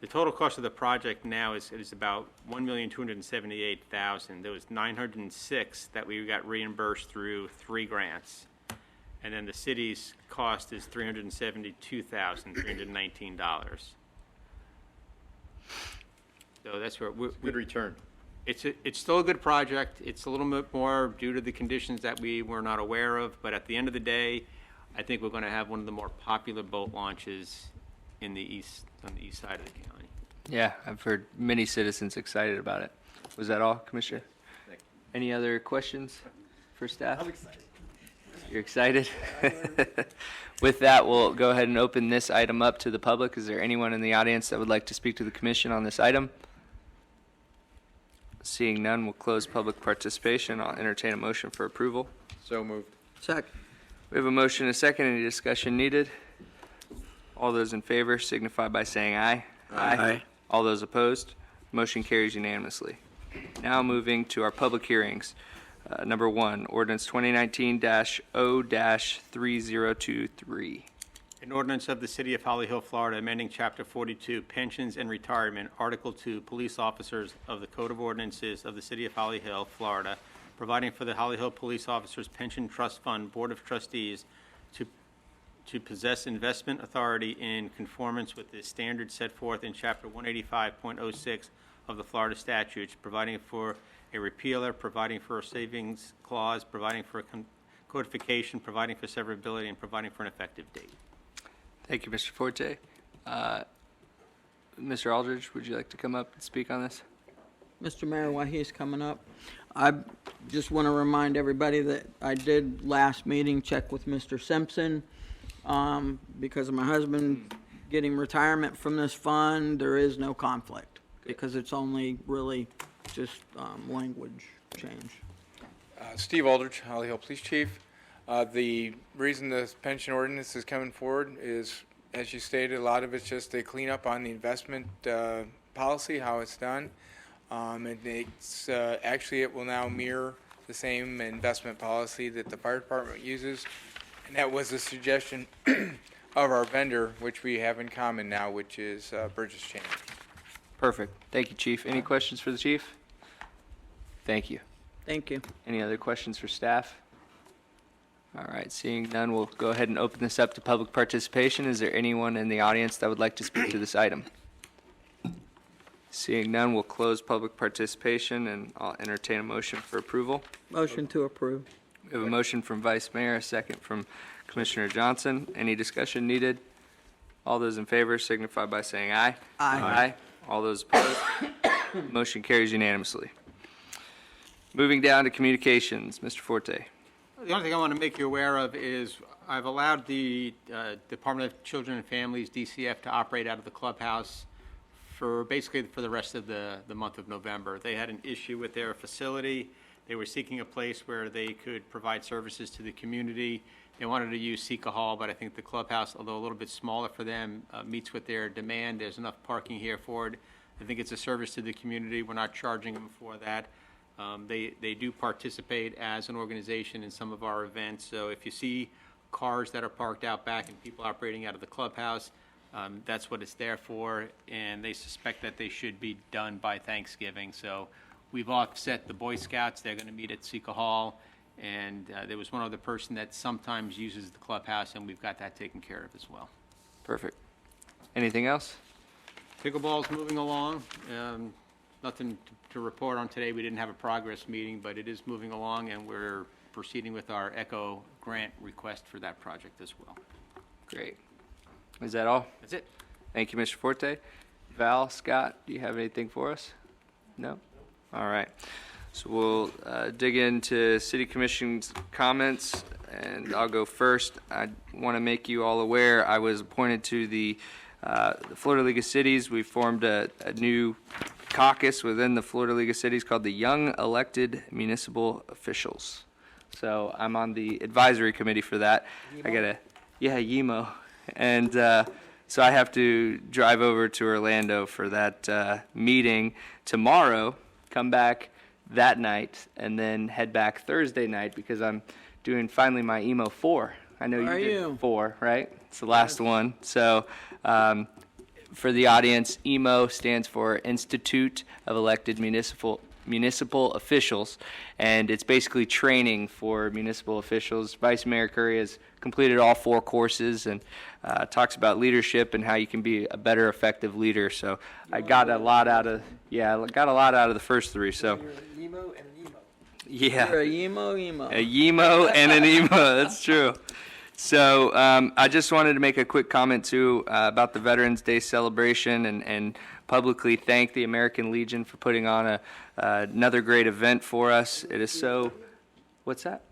The total cost of the project now is about $1,278,000. There was 906 that we got reimbursed through 3 grants. And then the city's cost is $372,319. So that's where Good return. it's still a good project. It's a little bit more due to the conditions that we were not aware of, but at the end of the day, I think we're going to have one of the more popular boat launches in the east, on the east side of the county. Yeah, I've heard many citizens excited about it. Was that all, Commissioner? Any other questions for staff? I'm excited. You're excited? With that, we'll go ahead and open this item up to the public. Is there anyone in the audience that would like to speak to the commission on this item? Seeing none, we'll close public participation. I'll entertain a motion for approval. So moved. Second. We have a motion and a second. Any discussion needed? All those in favor signify by saying aye. Aye. All those opposed? Motion carries unanimously. Now moving to our public hearings. Number 1, ordinance 2019-0-3023. An ordinance of the City of Holly Hill, Florida, amending Chapter 42, Pensions and Retirement, Article 2, Police Officers of the Code of Ordinances of the City of Holly Hill, Florida, providing for the Holly Hill Police Officers Pension Trust Fund Board of Trustees to possess investment authority in conformance with the standards set forth in Chapter 185.06 of the Florida statutes, providing for a repealer, providing for a savings clause, providing for a codification, providing for severability, and providing for an effective date. Thank you, Mr. Forte. Mr. Aldridge, would you like to come up and speak on this? Mr. Mayor, while he's coming up, I just want to remind everybody that I did last meeting check with Mr. Simpson. Because of my husband getting retirement from this fund, there is no conflict because it's only really just language change. Steve Aldridge, Holly Hill Police Chief. The reason this pension ordinance is coming forward is, as you stated, a lot of it's just a cleanup on the investment policy, how it's done. It's actually, it will now mirror the same investment policy that the fire department uses, and that was a suggestion of our vendor, which we have in common now, which is Burgess Chain. Perfect. Thank you, Chief. Any questions for the Chief? Thank you. Thank you. Any other questions for staff? All right, seeing none, we'll go ahead and open this up to public participation. Is there anyone in the audience that would like to speak to this item? Seeing none, we'll close public participation, and I'll entertain a motion for approval. Motion to approve. We have a motion from Vice Mayor, a second from Commissioner Johnson. Any discussion needed? All those in favor signify by saying aye. Aye. All those opposed? Motion carries unanimously. Moving down to communications, Mr. Forte. The only thing I want to make you aware of is I've allowed the Department of Children and Families, DCF, to operate out of the clubhouse for basically for the rest of the month of November. They had an issue with their facility. They were seeking a place where they could provide services to the community. They wanted to use Sika Hall, but I think the clubhouse, although a little bit smaller for them, meets with their demand. There's enough parking here for it. I think it's a service to the community. We're not charging them for that. They do participate as an organization in some of our events. So if you see cars that are parked out back and people operating out of the clubhouse, that's what it's there for. And they suspect that they should be done by Thanksgiving. So we've offset the Boy Scouts. They're going to meet at Sika Hall. And there was one other person that sometimes uses the clubhouse, and we've got that taken care of as well. Perfect. Anything else? Pickleball's moving along. Nothing to report on today. We didn't have a progress meeting, but it is moving along, and we're proceeding with our ECHO grant request for that project as well. Great. Is that all? That's it. Thank you, Mr. Forte. Val, Scott, do you have anything for us? No? All right. So we'll dig into City Commission's comments, and I'll go first. I want to make you all aware I was appointed to the Florida League of Cities. We formed a new caucus within the Florida League of Cities called the Young Elected Municipal Officials. So I'm on the advisory committee for that. YEMO. And so I have to drive over to Orlando for that meeting tomorrow, come back that night, and then head back Thursday night because I'm doing finally my EMO 4. I know you did 4, right? It's the last one. So for the audience, EMO stands for Institute of Elected Municipal Officials, and it's basically training for municipal officials. Vice Mayor Curry has completed all 4 courses and talks about leadership and how you can be a better, effective leader. So I got a lot out of the first 3. So You're an emo and an emo. yeah, You're a emo. a YEMO and an EMO. That's true. So I just wanted to make a quick comment, too, about the Veterans Day celebration and publicly thank the American Legion for putting on another great event for us. It is so... What's that?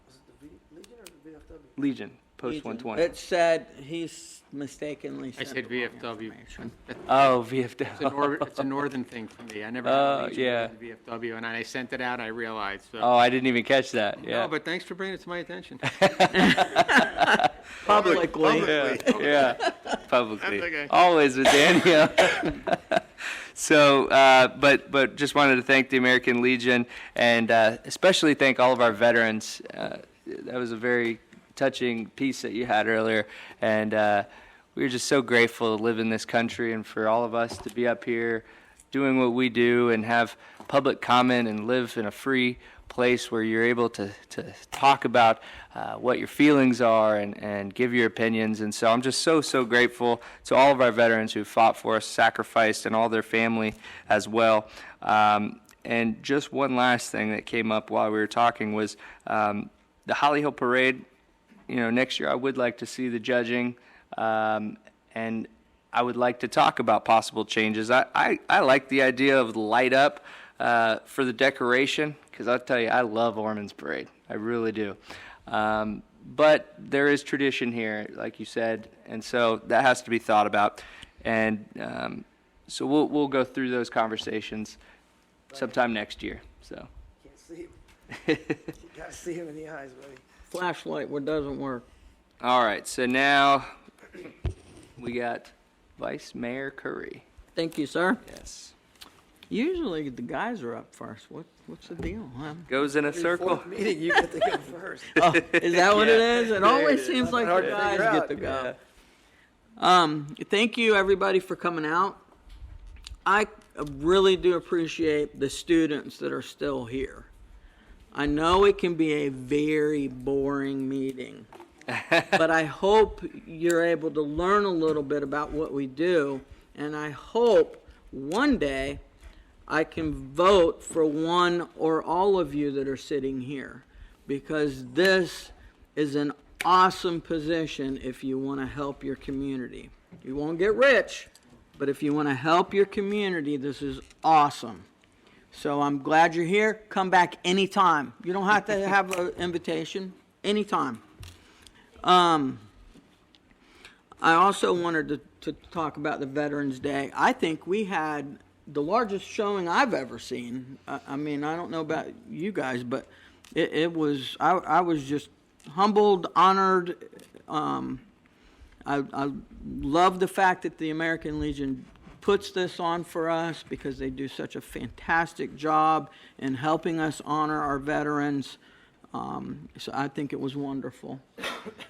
Legion, Post 120. It said he's mistakenly I sent said the wrong VFW. information. Oh, VFW. It's a northern thing for me. I never Oh, had a yeah. VFW, and I sent it out, I realized. So. Oh, I didn't even catch that. Yeah. No, but thanks for bringing it to my attention. Publicly. Yeah, publicly. That's okay. Always with Danielle. So, but just wanted to thank the American Legion and especially thank all of our veterans. That was a very touching piece that you had earlier, and we were just so grateful to live in this country and for all of us to be up here doing what we do and have public comment and live in a free place where you're able to talk about what your feelings are and give your opinions. And so I'm just so grateful to all of our veterans who fought for us, sacrificed, and all their family as well. And just one last thing that came up while we were talking was the Holly Hill Parade. You know, next year I would like to see the judging, and I would like to talk about possible changes. I like the idea of the light up for the decoration, because I'll tell you, I love Ormond's Parade. I really do. But there is tradition here, like you said, and so that has to be thought about. And so we'll go through those conversations sometime next year. So. Can't see him. You gotta see him in the eyes, buddy. Flashlight, what doesn't work? All right, so now we got Vice Mayor Curry. Thank you, sir. Yes. Usually the guys are up first. What's the deal? Goes in a circle. Fourth meeting, you get to go first. Oh, is that what it is? It always is. seems like Hard the to guys figure get out. to go. Thank you, everybody, for coming out. I really do appreciate the students that are still here. I know it can be a very boring meeting, but I hope you're able to learn a little bit about what we do, and I hope one day I can vote for one or all of you that are sitting here, because this is an awesome position if you want to help your community. You won't get rich, but if you want to help your community, this is awesome. So I'm glad you're here. Come back anytime. You don't have to have an invitation. Anytime. I also wanted to talk about the Veterans Day. I think we had the largest showing I've ever seen. I mean, I don't know about you guys, but it was, I was just humbled, honored. I love the fact that the American Legion puts this on for us, because they do such a fantastic job in helping us honor our veterans. So I think it was wonderful.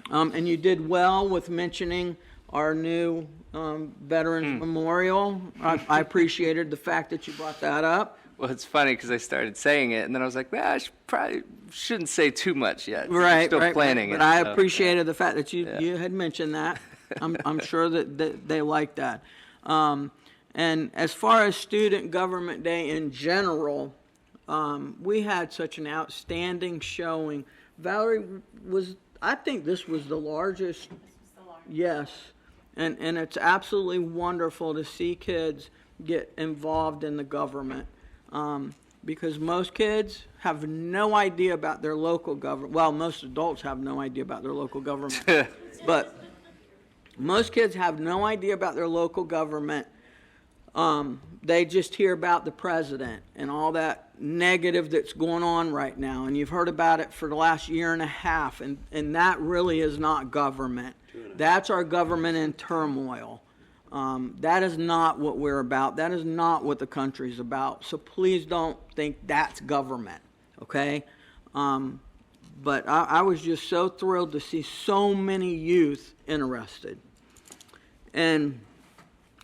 And you did well with mentioning our new Veterans Memorial. I appreciated the fact that you brought that up. Well, it's funny because I started saying it, and then I was like, I probably shouldn't say too much yet. Right, Still right. planning but it. I so. appreciated the fact that you had mentioned that. I'm sure that they like that. And as far as Student Government Day in general, we had such an outstanding showing. Valerie, I think this was the largest. Yes. And it's absolutely wonderful to see kids get involved in the government. Because most kids have no idea about their local government. Well, most adults have no idea about their local government. But most kids have no idea about their local government. They just hear about the president and all that negative that's going on right now. And you've heard about it for the last year and a half. And that really is not government. That's our government in turmoil. That is not what we're about. That is not what the country's about. So please don't think that's government, okay? But I was just so thrilled to see so many youth interested. And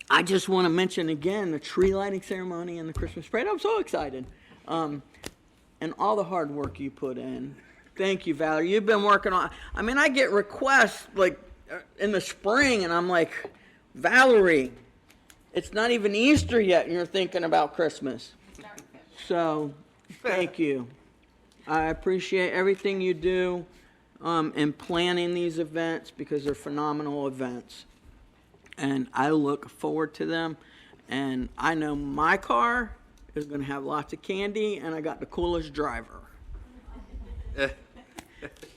I just want to mention again the tree lighting ceremony and the Christmas parade. I'm so excited. And all the hard work you put in. Thank you, Valerie. You've been working on, I mean, I get requests like in the spring, and I'm like, Valerie, it's not even Easter yet, and you're thinking about Christmas. So, thank you. I appreciate everything you do in planning these events, because they're phenomenal events. And I look forward to them. And I know my car is going to have lots of candy, and I got the coolest driver.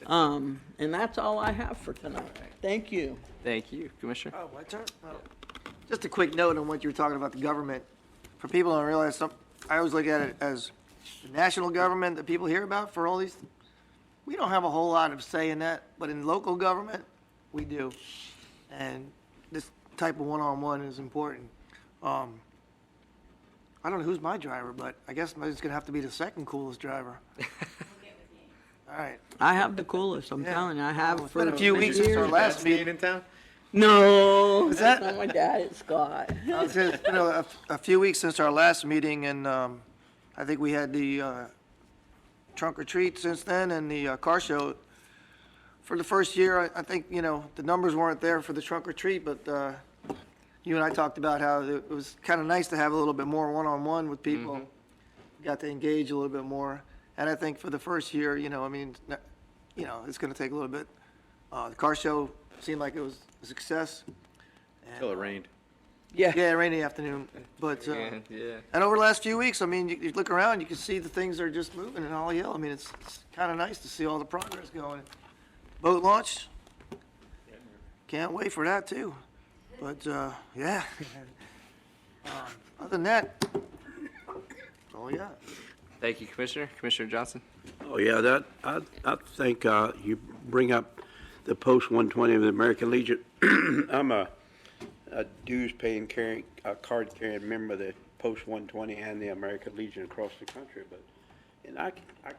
And that's all I have for tonight. Thank you. Thank you, Commissioner. Oh, my turn? Oh. Just a quick note on what you were talking about, the government. For people who don't realize, I always look at it as the national government that people hear about for all these. We don't have a whole lot of say in that, but in local government, we do. And this type of one-on-one is important. I don't know who's my driver, but I guess it's gonna have to be the second coolest driver. All right. I have the coolest, I'm Yeah. telling you, I have It's for been a few weeks since our years. last meeting. in town? No, Is that's that- not my dad, it's Scott. It's been a few weeks since our last meeting, and I think we had the trunk or treat since then and the car show. For the first year, I think, the numbers weren't there for the trunk or treat, but you and I talked about how it was kind of nice to have a little bit more one-on-one with people. Got to engage a little bit more. And I think for the first year, it's going to take a little bit. The car show seemed like it was a success. Until it rained. Yeah, Yeah, rainy afternoon, but, Yeah. and over the last few weeks, you look around, you can see the things are just moving in Holly Hill. I mean, it's kind of nice to see all the progress going. Boat launch, can't wait for that too. But, yeah. Other than that, that's all we got. Thank you, Commissioner. Commissioner Johnson? Oh, yeah, I think you bring up the post-120 of the American Legion. I'm a dues-paying, card-carrying member of the post-120 and the American Legion across the country, and I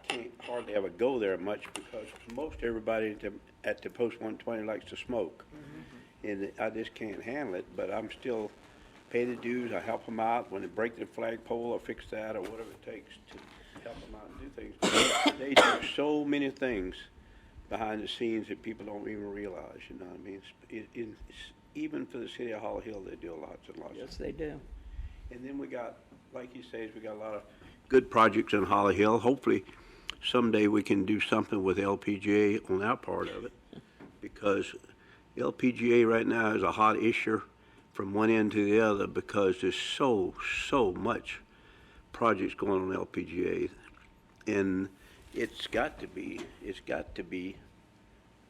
can't hardly ever go there much because most everybody at the post-120 likes to smoke, and I just can't handle it, but I'm still pay the dues. I help them out when they break the flagpole or fix that or whatever it takes to help them out and do things. They do so many things behind the scenes that people don't even realize, you know what I mean? Even for the city of Holly Hill, they do lots and lots. yes, they do. And then we got, like you say, we got a lot of good projects in Holly Hill. Hopefully, someday we can do something with LPGA on that part of it, because LPGA right now is a hot issue from one end to the other because there's so much projects going on LPGA, and it's got to be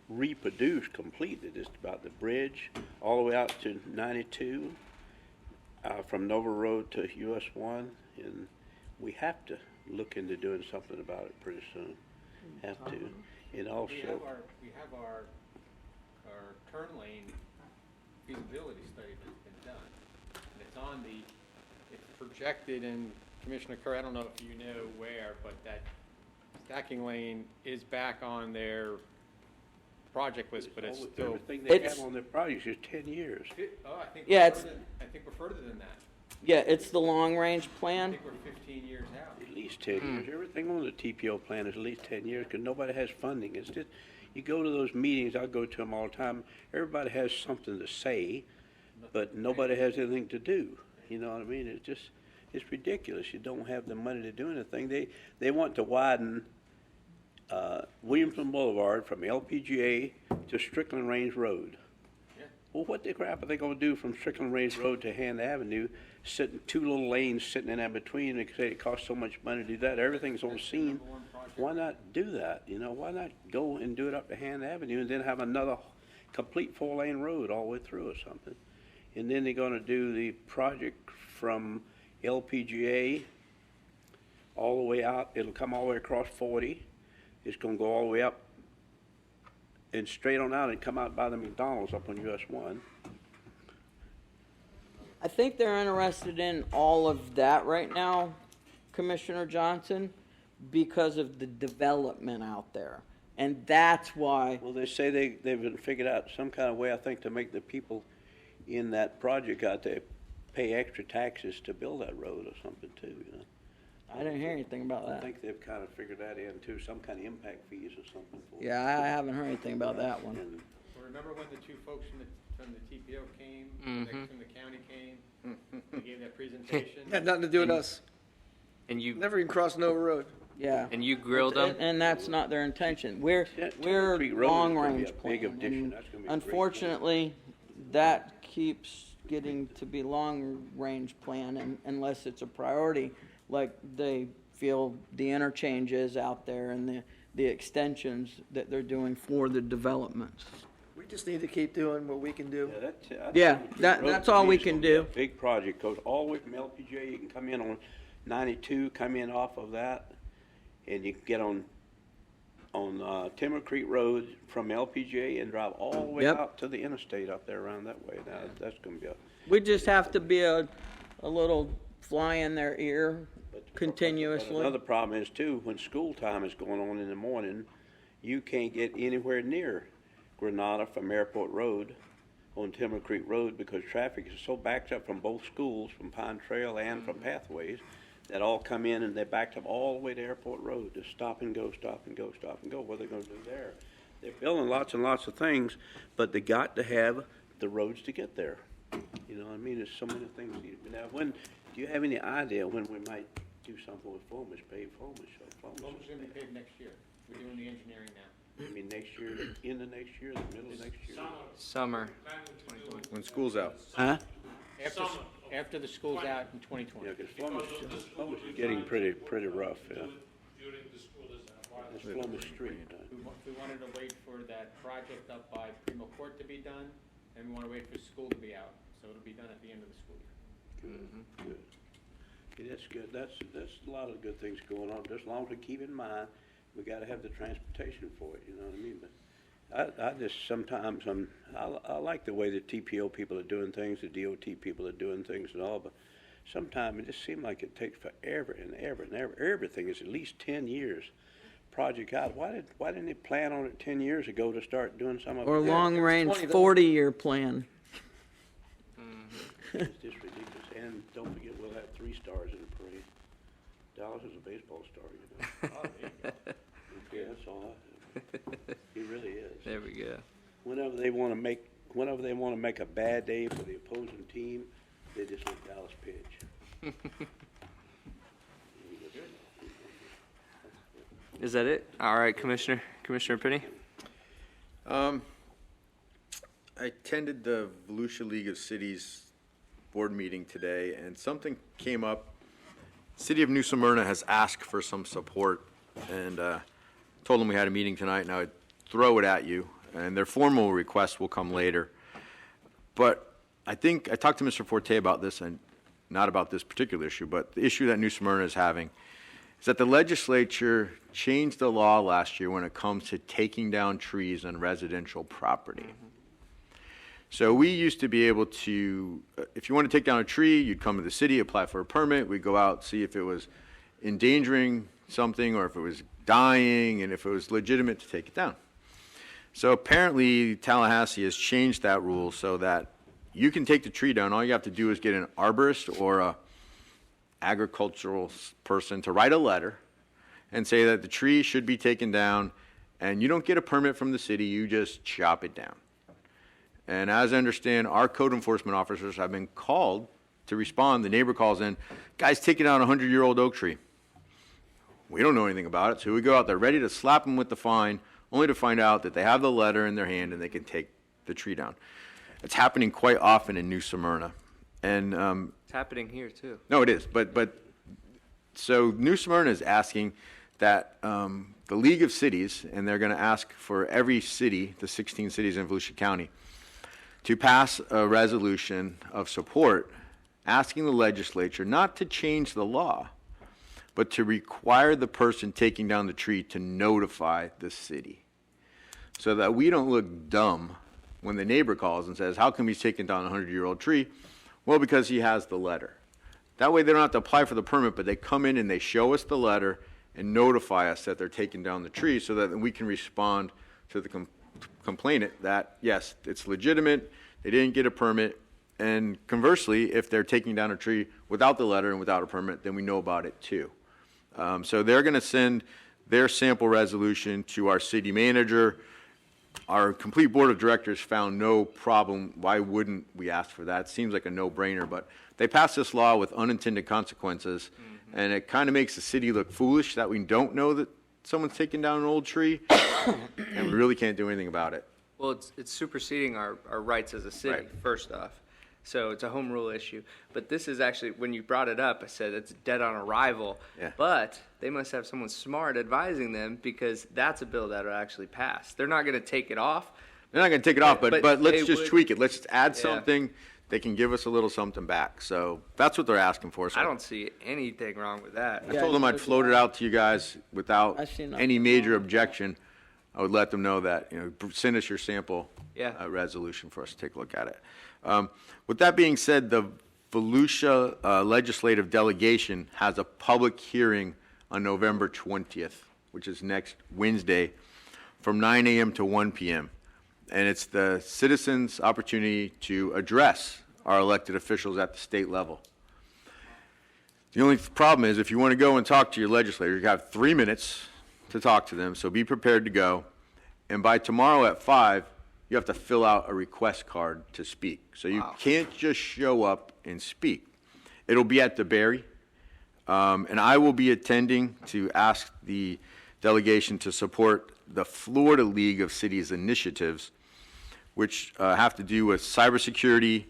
reproduced completely. Just about the bridge all the way out to 92, from Nova Road to US 1, and we have to look into doing something about it pretty soon. Have to, and also. We have our turn lane feasibility study that's been done. And it's projected, and Commissioner Kerr, I don't know if you know where, but that stacking lane is back on their project list, but it's still. Everything they It's- have on their projects is 10 years. Oh, I think Yeah, I think we're further than that. Yeah, it's the long-range I plan. think we're 15 years out. At least 10 years. Everything on the TPO plan is at least 10 years because nobody has funding. It's just, you go to those meetings, I go to them all the time, everybody has something to say, but nobody has anything to do. You know what I mean? It's ridiculous. You don't have the money to do anything. They want to widen Williamson Boulevard from LPGA to Strickland Range Road. Well, what the crap are they going to do from Strickland Range Road to Hand Avenue, sitting two little lanes sitting in that between? They say it costs so much money to do that. Everything's on scene. Why not do that? You know, why not go and do it up to Hand Avenue and then have another complete 4-lane road all the way through or something? And then they're going to do the project from LPGA all the way out. It'll come all the way across 40. It's going to go all the way up and straight on out and come out by the McDonald's up on US 1. I think they're interested in all of that right now, Commissioner Johnson, because of the development out there. And that's why, Well, they say they've figured out some kind of way, I think, to make the people in that project out there pay extra taxes to build that road or something too, you know. I didn't hear anything about I that. think they've kind of figured that in too, some kind of impact fees or something for it. Yeah, I haven't heard anything about that one. And Well, remember when the two folks from the TPO came, next from the county came, they gave that presentation? Had nothing to do with us. And you Never even crossed Nova Road. Yeah. grilled them? And that's not their intention. We're Timber Creek Road is gonna be long-range a big plan. addition. And That's gonna be a great unfortunately, that keeps getting to be long-range plan unless it's a priority, like they feel the interchanges out there and the extensions that they're doing for the developments. We just need to keep doing what we can do. Yeah, Timber Creek that- Road that's to all me we is can gonna be a do. Big project, goes all the way from LPGA, you can come in on 92, come in off of that, and you can get on Timber Creek Road from LPGA and drive all the way Yep. out to the interstate up there around that way. Now, that's gonna be We just have to be a little fly in their ear continuously. Another problem is too, when school time is going on in the morning, you can't get anywhere near Granada from Airport Road on Timber Creek Road because traffic is so backed up from both schools, from Pine Trail and from Pathways, that all come in and they're backed up all the way to Airport Road. Just stop and go, stop and go, stop and go. What are they gonna do there? They're building lots and lots of things, but they got to have the roads to get there. You know what I mean? There's so many things. Now, do you have any idea when we might do something with Foamish, pave Foamish? Foamish is gonna be paved next year. We're doing the engineering now. I mean, next year, in the next year, the middle of next year? Summer. When school's out. Huh? After the school's out in 2020. Yeah, because Foamish is getting pretty rough, yeah. It's Foamish Street. We wanted to wait for that project up by Primo Court to be done, and we want to wait for school to be out, so it'll be done at the end of the school year. Good. Yeah, that's good. That's a lot of good things going on. Just as long as we keep in mind, we gotta have the transportation for it, you know what I mean? But I just sometimes, I like the way the TPO people are doing things, the DOT people are doing things and all, but sometimes it just seems like it takes forever and ever and ever. Everything is at least 10 years project out. Why didn't they plan on it 10 years ago to start doing some of it? Or long-range 40-year plan. It's just ridiculous. And don't forget, we'll have 3 stars in the parade. Dallas is a baseball star, you know. Oh, there you go. Yeah, that's all he really is. There we go. Whenever they want to make a bad day for the opposing team, they just let Dallas pitch. Is that it? All right, Commissioner Penny? I attended the Volusia League of Cities board meeting today, and something came up. City of New Smyrna has asked for some support, and told them we had a meeting tonight, and I would throw it at you, and their formal request will come later. But I think, I talked to Mr. Forte about this, and not about this particular issue, but the issue that New Smyrna is having is that the legislature changed the law last year when it comes to taking down trees on residential property. So we used to be able to, if you want to take down a tree, you'd come to the city, apply for a permit, we'd go out, see if it was endangering something or if it was dying and if it was legitimate to take it down. So apparently Tallahassee has changed that rule so that you can take the tree down. All you have to do is get an arborist or a agricultural person to write a letter and say that the tree should be taken down, and you don't get a permit from the city, you just chop it down. And as I understand, our code enforcement officers have been called to respond. The neighbor calls in, guy's taking down a 100-year-old oak tree. We don't know anything about it, so we go out there ready to slap them with the fine, only to find out that they have the letter in their hand and they can take the tree down. It's happening quite often in New Smyrna. And It's happening here, too. no, it is. But so New Smyrna is asking that the League of Cities, and they're going to ask for every city, the 16 cities in Volusia County, to pass a resolution of support asking the legislature not to change the law, but to require the person taking down the tree to notify the city so that we don't look dumb when the neighbor calls and says, how come he's taking down a 100-year-old tree? Well, because he has the letter. That way they don't have to apply for the permit, but they come in and they show us the letter and notify us that they're taking down the tree so that we can respond to the complainant that, yes, it's legitimate, they didn't get a permit, and conversely, if they're taking down a tree without the letter and without a permit, then we know about it too. So they're going to send their sample resolution to our city manager. Our complete board of directors found no problem. Why wouldn't we ask for that? It seems like a no-brainer, but they passed this law with unintended consequences, and it kind of makes the city look foolish that we don't know that someone's taking down an old tree, and we really can't do anything about it. Well, it's superseding our rights as a city, Right. first off. So it's a home rule issue. But this is actually, when you brought it up, I said it's dead on arrival. Yeah. But they must have someone smart advising them because that's a bill that will actually pass. They're not going to take it off. They're not going to take it off, but let's they just would- tweak it. Let's just add Yeah. something. They can give us a little something back. So that's what they're asking for. So I don't see anything wrong with that. I told them I'd float it out to you guys without I see nothing any major objection. I would let them know that, send us your sample Yeah. resolution for us to take a look at it. With that being said, the Volusia legislative delegation has a public hearing on November 20th, which is next Wednesday, from 9 a.m. to 1 p.m. And it's the citizens' opportunity to address our elected officials at the state level. The only problem is, if you want to go and talk to your legislator, you have 3 minutes to talk to them, so be prepared to go. And by tomorrow at 5, you have to fill out a request card to speak. So you can't just show up and speak. It'll be at the Berry, and I will be attending to ask the delegation to support the Florida League of Cities initiatives, which have to do with cybersecurity,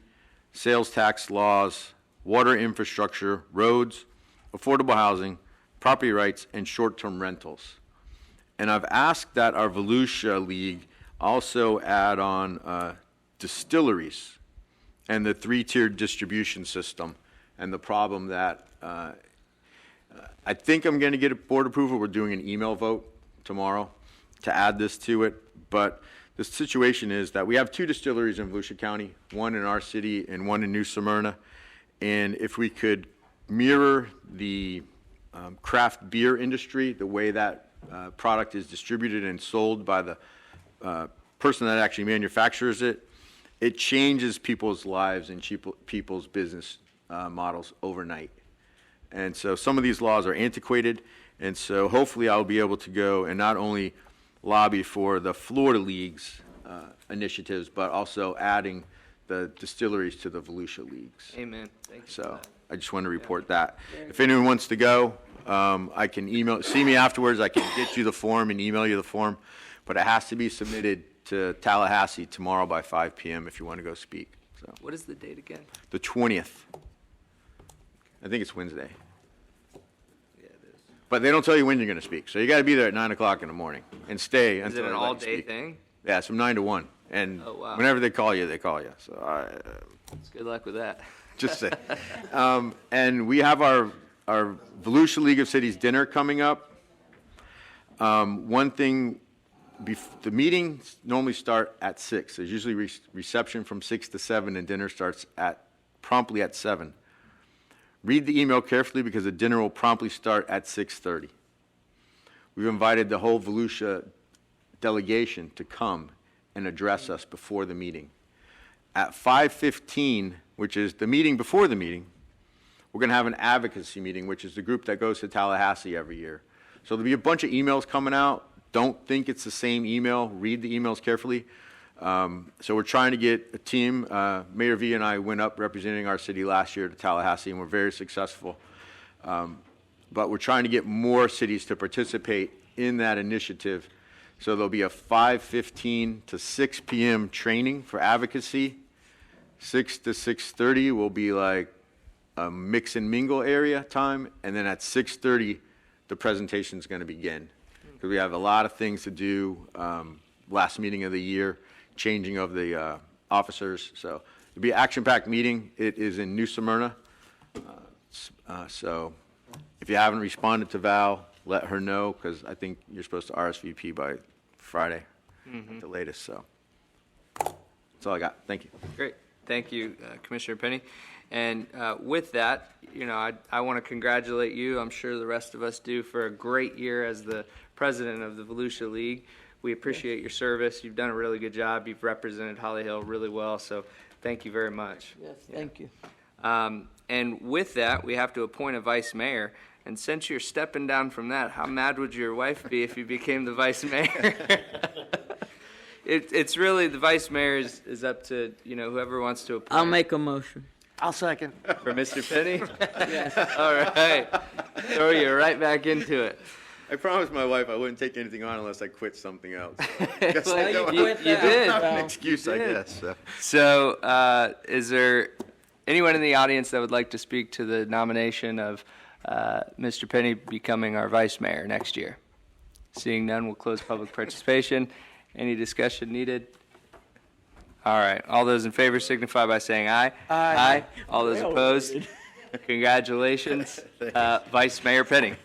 sales tax laws, water infrastructure, roads, affordable housing, property rights, and short-term rentals. And I've asked that our Volusia League also add on distilleries and the three-tiered distribution system and the problem that I think I'm going to get a board approval. We're doing an email vote tomorrow to add this to it. But the situation is that we have 2 distilleries in Volusia County, one in our city and one in New Smyrna. And if we could mirror the craft beer industry, the way that product is distributed and sold by the person that actually manufactures it, it changes people's lives and people's business models overnight. And so some of these laws are antiquated, and so hopefully I'll be able to go and not only lobby for the Florida League's initiatives, but also adding the distilleries to the Volusia Leagues. Amen. Thank you. So I just want to report that. If anyone wants to go, I can see me afterwards. I can get you the form and email you the form, but it has to be submitted to Tallahassee tomorrow by 5 p.m. if you want to go speak. So What is the date again? the 20th. I think it's Wednesday. Yeah, it is. But they don't tell you when you're going to speak. So you got to be there at 9 o'clock in the morning and stay Is until it an they let you all-day speak. thing? Yeah, it's from 9 to 1. And Oh, wow. whenever they call you, they call you. So Good luck with that. just say. And we have our Volusia League of Cities dinner coming up. One thing, the meetings normally start at 6. There's usually reception from 6 to 7, and dinner starts promptly at 7. Read the email carefully because the dinner will promptly start at 6:30. We've invited the whole Volusia delegation to come and address us before the meeting. At 5:15, which is the meeting before the meeting, we're going to have an advocacy meeting, which is the group that goes to Tallahassee every year. So there'll be a bunch of emails coming out. Don't think it's the same email. Read the emails carefully. So we're trying to get a team. Mayor V and I went up representing our city last year to Tallahassee, and we're very successful. But we're trying to get more cities to participate in that initiative. So there'll be a 5:15 to 6 p.m. training for advocacy. 6 to 6:30 will be like a mix and mingle area time, and then at 6:30, the presentation is going to begin. Because we have a lot of things to do, last meeting of the year, changing of the officers. So it'll be an action-packed meeting. It is in New Smyrna. So if you haven't responded to Val, let her know, because I think you're supposed to RSVP by Friday at the latest. So that's all I got. Thank you. Great. Thank you, Commissioner Penny. And with that, I want to congratulate you. I'm sure the rest of us do, for a great year as the president of the Volusia League. We appreciate your service. You've done a really good job. You've represented Holly Hill really well. So thank you very much. Yes, thank you. And with that, we have to appoint a vice mayor. And since you're stepping down from that, how mad would your wife be if you became the vice mayor? It's really, the vice mayor is up to, whoever wants to appoint. I'll make a motion. I'll second. For Mr. Penny? Yes. All right. Throw you right back into it. I promised my wife I wouldn't take anything on unless I quit something else. Well, you did. An excuse, I guess. So, is there anyone in the audience that would like to speak to the nomination of Mr. Penny becoming our vice mayor next year? Seeing none, we'll close public participation. Any discussion needed? All right. All those in favor signify by saying aye. Aye. All those opposed? Congratulations, Vice Mayor Penny.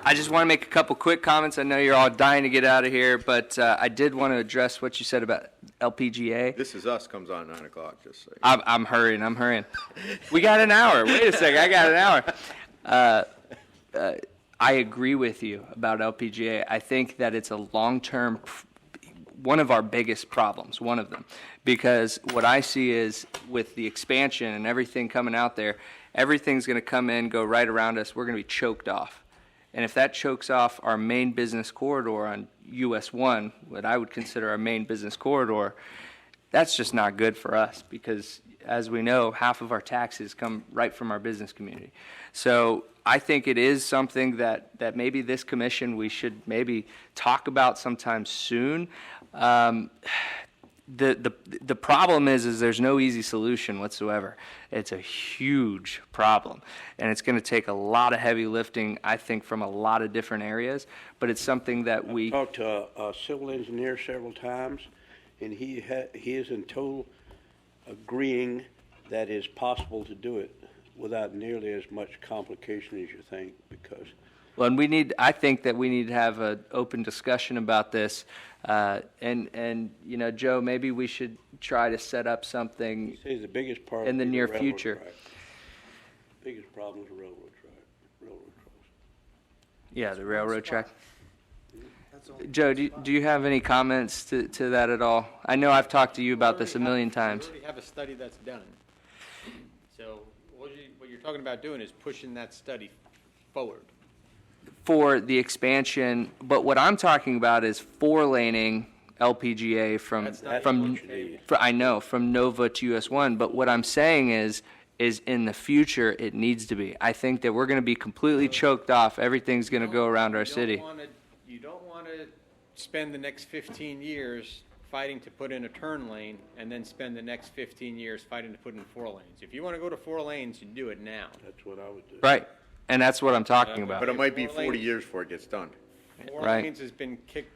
I just want to make a couple quick comments. I know you're all dying to get out of here, but I did want to address what you said about LPGA. This Is Us comes on at 9 o'clock, just so. I'm hurrying. We got an hour. Wait a second, I got an hour. I agree with you about LPGA. I think that it's a long-term, one of our biggest problems, one of them. Because what I see is with the expansion and everything coming out there, everything's going to come in, go right around us. We're going to be choked off. And if that chokes off our main business corridor on US 1, what I would consider our main business corridor, that's just not good for us because, as we know, half of our taxes come right from our business community. So I think it is something that maybe this commission we should maybe talk about sometime soon. The problem is there's no easy solution whatsoever. It's a huge problem, and it's going to take a lot of heavy lifting, I think, from a lot of different areas, but it's something that we... I talked to a civil engineer several times, and he is in total agreeing that it's possible to do it without nearly as much complication as you think, because... Well, and I think that we need to have an open discussion about this. And you know, Joe, maybe we should try to set up something He says the biggest part in the is near railroad future. track. Biggest problem is the railroad crossing. Yeah, the railroad track. Joe, do you have any comments to that at all? I know I've talked to you about this a million times. We already have a study that's done. So what you're talking about doing is pushing that study forward. For the expansion, but what I'm talking about is 4-laning LPGA from I know, from Nova to US 1, but what I'm saying is in the future it needs to be. I think that we're going to be completely choked off. Everything's going to go around our city. You don't want to spend the next 15 years fighting to put in a turn lane and then spend the next 15 years fighting to put in 4 lanes. If you want to go to 4 lanes, you do it now. That's what I would do. Right. And that's what I'm talking about. But it might be 4 40 lanes. years before it gets done. 4 Right. lanes has been kicked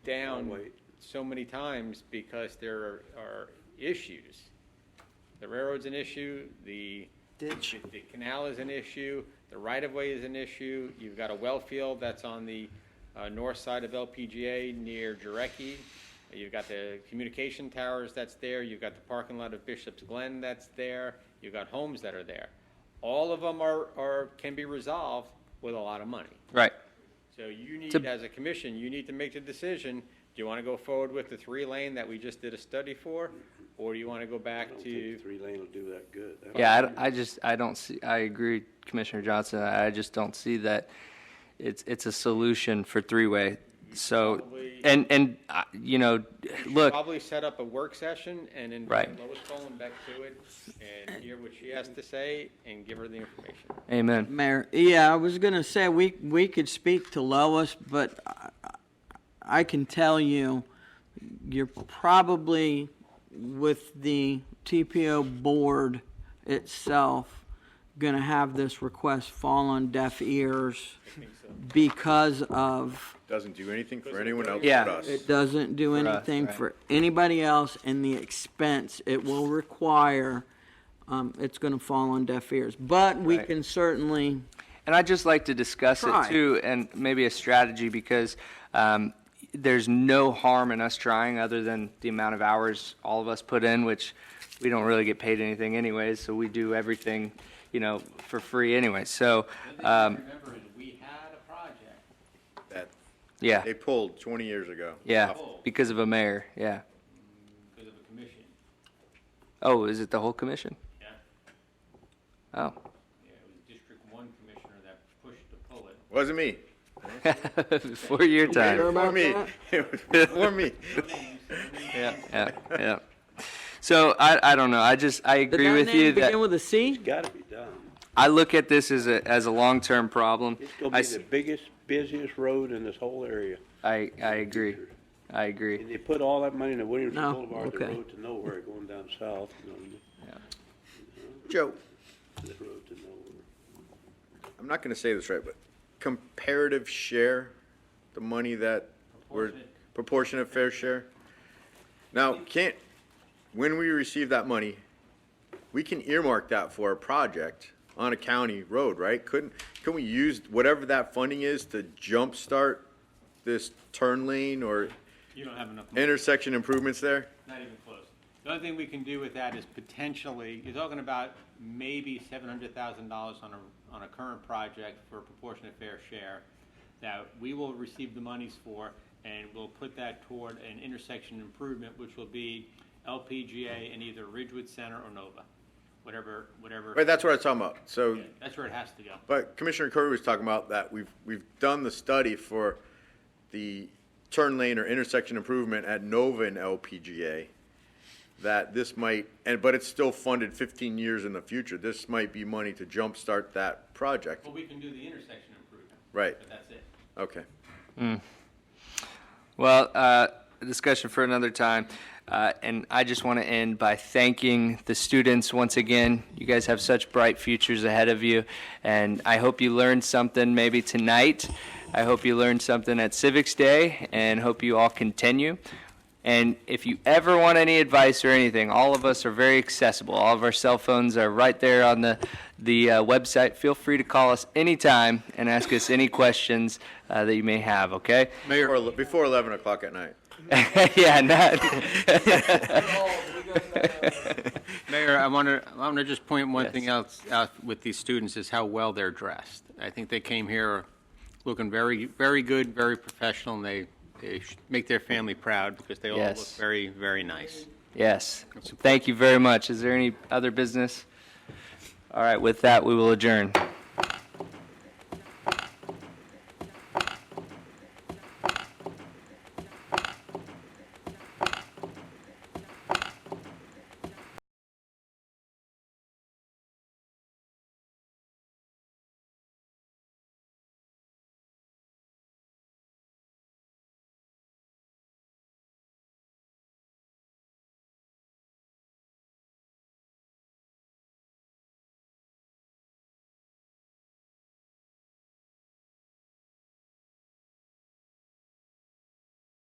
down so many times because there are issues. The railroad's an issue, the canal is an issue, the right-of-way is an issue. You've got a well field that's on the north side of LPGA near Jarecki. You've got the communication towers that's there. You've got the parking lot of Bishop's Glen that's there. You've got homes that are there. All of them can be resolved with a lot of money. Right. So you need, as a commission, you need to make the decision, do you want to go forward with the 3-lane that we just did a study for? Or do you want to go back to? 3-lane will do that good. Yeah, I don't see, I agree, Commissioner Johnson. I just don't see that it's a solution for 3-way. So, you know, look. Probably set up a work session and invite Lois Boland back to it and hear what she has to say and give her the information. Amen. Mayor, yeah, I was going to say we could speak to Lois, but I can tell you, you're probably with the TPO board itself going to have this request fall on deaf ears because of... Doesn't do anything for anyone else Yeah. but us. It doesn't do anything right. for anybody else, and the expense it will require, it's going to fall on deaf ears. But we Right. can certainly... And I'd just like to discuss Try. it too, and maybe a strategy, because there's no harm in us trying other than the amount of hours all of us put in, which we don't really get paid anything anyways, so we do everything, you know, for free anyway. So, Remember, we had a project. That yeah, they pulled 20 years ago. yeah, because of a mayor, yeah. Because of a commission. Oh, is it the whole commission? Yeah. Oh. Yeah, it was District 1 commissioner that pushed to pull it. Wasn't me. Before your time. Before me. It was before me. Yeah. So I don't know. I agree Did with that you name that begin with a C? It's got to be done. I look at this as a long-term problem. It's going to be the biggest, busiest road in this whole area. I agree. I agree. And they put all that money in the Williamson No, Boulevard, the okay. road to nowhere going down south. Joe, The road to nowhere. I'm not going to say this right, but comparative share, the money that we're proportionate fair share. Now, when we receive that money, we can earmark that for a project on a county road, right? Couldn't we use whatever that funding is to jumpstart this turn lane or You don't have enough money. intersection improvements there? Not even close. The only thing we can do with that is potentially, you're talking about maybe $700,000 on a current project for a proportionate fair share that we will receive the monies for, and we'll put that toward an intersection improvement, which will be LPGA in either Ridgewood Center or Nova, whatever. Right, that's what I was talking about. So, Yeah, that's where it has to go. but Commissioner Curry was talking about that we've done the study for the turn lane or intersection improvement at Nova and LPGA. That this might, but it's still funded 15 years in the future. This might be money to jumpstart that project. Well, we can do the intersection improvement. Right. But that's it. Okay. Well, a discussion for another time. And I just want to end by thanking the students once again. You guys have such bright futures ahead of you. And I hope you learned something maybe tonight. I hope you learned something at Civics Day, and hope you all continue. And if you ever want any advice or anything, all of us are very accessible. All of our cell phones are right there on the website. Feel free to call us anytime and ask us any questions that you may have, okay? Before 11 o'clock at night. Yeah, not. Mayor, I want to just point one thing else out with these students is how well they're dressed. I think they came here looking very, very good, very professional, and they make their family proud because they all look Yes. very, very nice. Yes. Thank you very much. Is there any other business? All right, with that, we will adjourn.